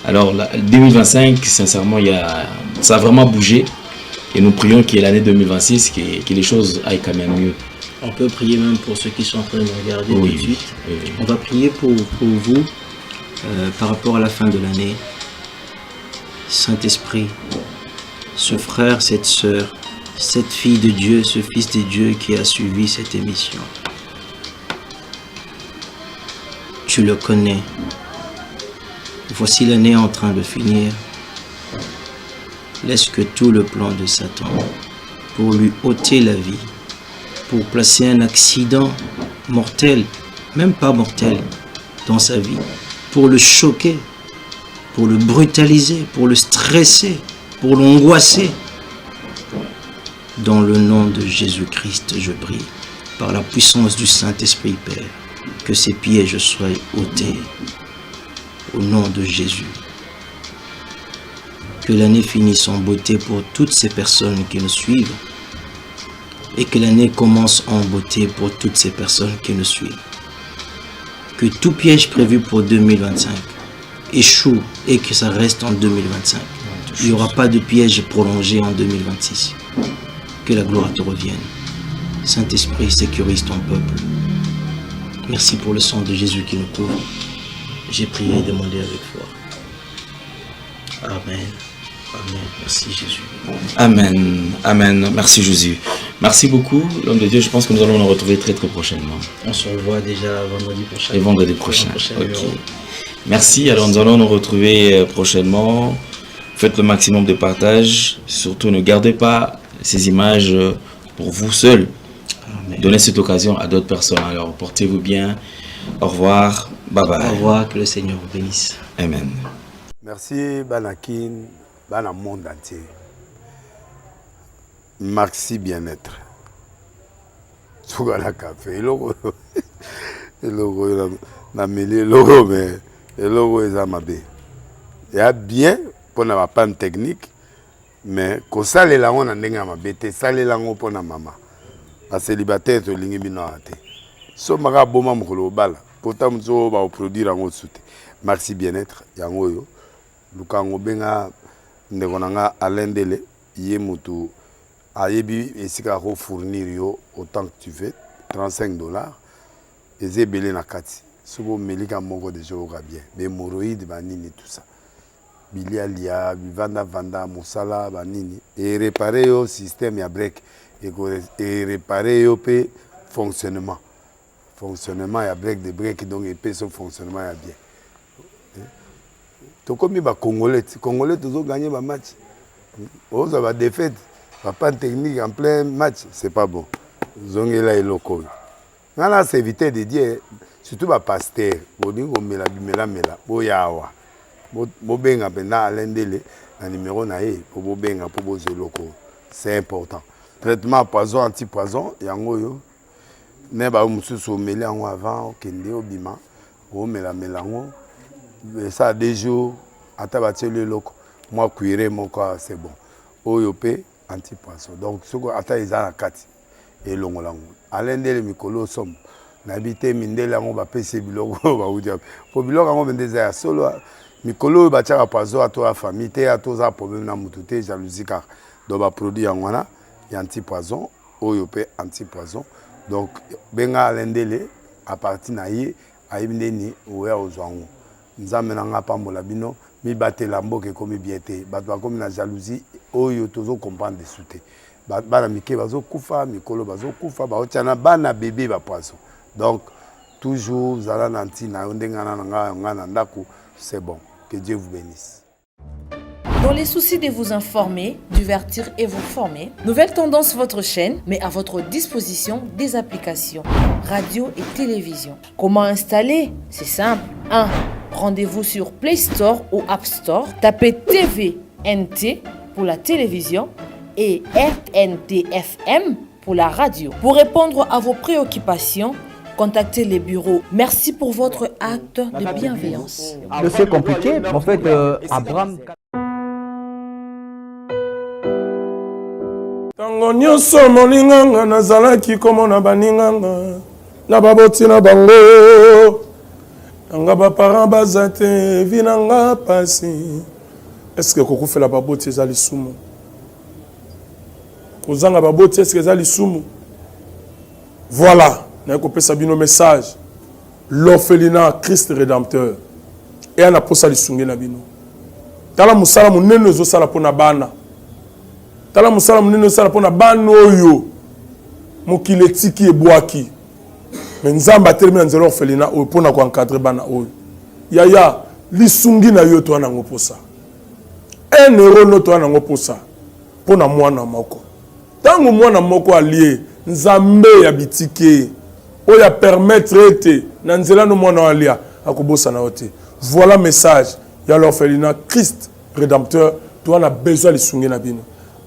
Alors, 2025, sincèrement, ça a vraiment bougé. Et nous prions qu'il y ait l'année 2026, que les choses aillent quand même mieux. On peut prier même pour ceux qui sont en train de nous regarder Oui, tout de suite. oui. On va prier pour vous par rapport à la fin de l'année. Saint-Esprit, ce frère, cette sœur, cette fille de Dieu, ce fils de Dieu qui a suivi cette émission. Tu le connais. Voici l'année en train de finir. Laisse que tout le plan de Satan pour lui ôter la vie, pour placer un accident mortel, même pas mortel, dans sa vie, pour le choquer, pour le brutaliser, pour le stresser, pour l'angoisser. Dans le nom de Jésus-Christ, je prie, par la puissance du Saint-Esprit, Père, que ces pièges soient ôtés, au nom de Jésus. Que l'année finisse en beauté pour toutes ces personnes qui nous suivent et que l'année commence en beauté pour toutes ces personnes qui nous suivent. Que tout piège prévu pour 2025 échoue et que ça reste en 2025. Il n'y aura pas de piège prolongé en 2026. Que la gloire te revienne. Saint-Esprit, sécurise ton peuple. Merci pour le sang de Jésus qui nous couvre. J'ai prié et demandé avec foi. Amen. Amen. Merci Jésus. Amen. Amen. Merci Jésus. Merci beaucoup, l'homme de Dieu. Je pense que nous allons nous retrouver très très prochainement. On se revoit déjà vendredi prochain. Et vendredi prochain. Ok. Numéro. Merci. Alors nous allons nous retrouver prochainement. Faites le maximum de partage. Surtout ne gardez pas ces images pour vous seuls. Amen. Donnez cette occasion à d'autres personnes. Alors portez-vous bien. Au revoir. Bye bye. Au revoir. Que le Seigneur vous bénisse. Amen. Merci Banakin, Bana monde entier. Merci bien-être. Sougala café, logo na mêlé logo mais logo est amabé. Il y a bien pour na panne technique mais ko sale la on ndenga mabete sale la ngo pour na mama. Ba célibataire to lingi bino ate. So maka boma mukolo bala. Pourtant so ba produire ngo soute. Merci bien-être yango yo. Lukango benga ndeko nanga alendele ye mutu ayebi esika ko fournir yo autant que tu veux $35 ezebele na kati sobo melika moko de joga bien be moroïde banini tout ça bilialia bivanda vanda musala banini et réparer yo système ya break et réparer yo pe fonctionnement ya break de break donc et pe son fonctionnement ya bien. Tokomi ba Congolais toujours gagner ba match. On va défaite, pas de technique en plein match, c'est pas bon. Zongela et loko. Ngala c'est éviter de dire surtout ba pasteur, bolingo mela boyawa. Bo benga penda alendele na numéro na ye pour bo benga pour bo loko. C'est important. Traitement poison anti-poison yango yo. Ne ba mususu meli yango avant kende obima. O melango. Ça des jours à tabatele loko moi cuire mon corps c'est bon oyopé anti-poisson donc ce que ata ezala kati et longolango alendele mikolo som nabité mindela ngo ba pese biloko ba udia po biloko ngo bendeza ya solo mikolo ba tchaka poisson à toi famille te à toi problème na mututé jalousie car do ba produit ngwana ya anti-poisson oyopé anti-poisson donc benga alendele à partir na ye ayibindeni oya ozwango nzambe nanga pambola bino mi batela mboke komi biete bato bakomi na jalousie oyo tozo comprendre de souté bana mike bazokufa mikolo bazokufa baotiana bana bébé bapoisson. Donc toujours zala na ntina yo ndenge nga na ndako, c'est bon. Que Dieu vous bénisse. Dans les soucis de vous informer, divertir et vous former, Nouvelle Tendance votre chaîne met à votre disposition des applications, radio et télévision. Comment installer? C'est simple. 1. Rendez-vous sur Play Store ou App Store. Tapez TVNT pour la télévision et RNTFM pour la radio. Pour répondre à vos préoccupations, contactez les bureaux. Merci pour votre acte de bienveillance. C'est compliqué, mais en fait, Abraham... Tango nyonso moninganga nazalaki komona baninganga na baboti na bango nanga baparent baza te vinanga pasi. Est-ce que kokufela baboti ezali sumu? Kozanga baboti est-ce que ezali sumu? Voilà, na kopesa bino message. L'orphelinat Christ rédempteur et ana posa lisungi na bino. Tala musala munene ezosala pona bana. Tala musala munene sala pona bano oyo mokile tiki ebwaki mais nzamba termina nzelo orphelina oyo pona ko encadrer bana oyo yaya lisungi na yo to na ngoposa 1 euro no to na ngoposa pona mwana moko tango mwana moko alie nzambe ya bitike oyo ya permettre ete na nzela no mwana alia akobosa na ote. Voilà message ya l'orphelinat Christ rédempteur to na besoin lisungi na bino.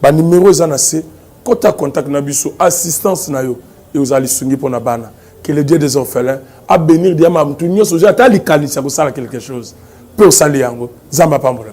Ba numéro za na se kota contact na biso assistance na yo et aux alisungi pour na bana. Que le Dieu des orphelins a bénir diama mtu nyoso ja ta likanisa ko sala quelque chose. Pe osali yango zamba pambola.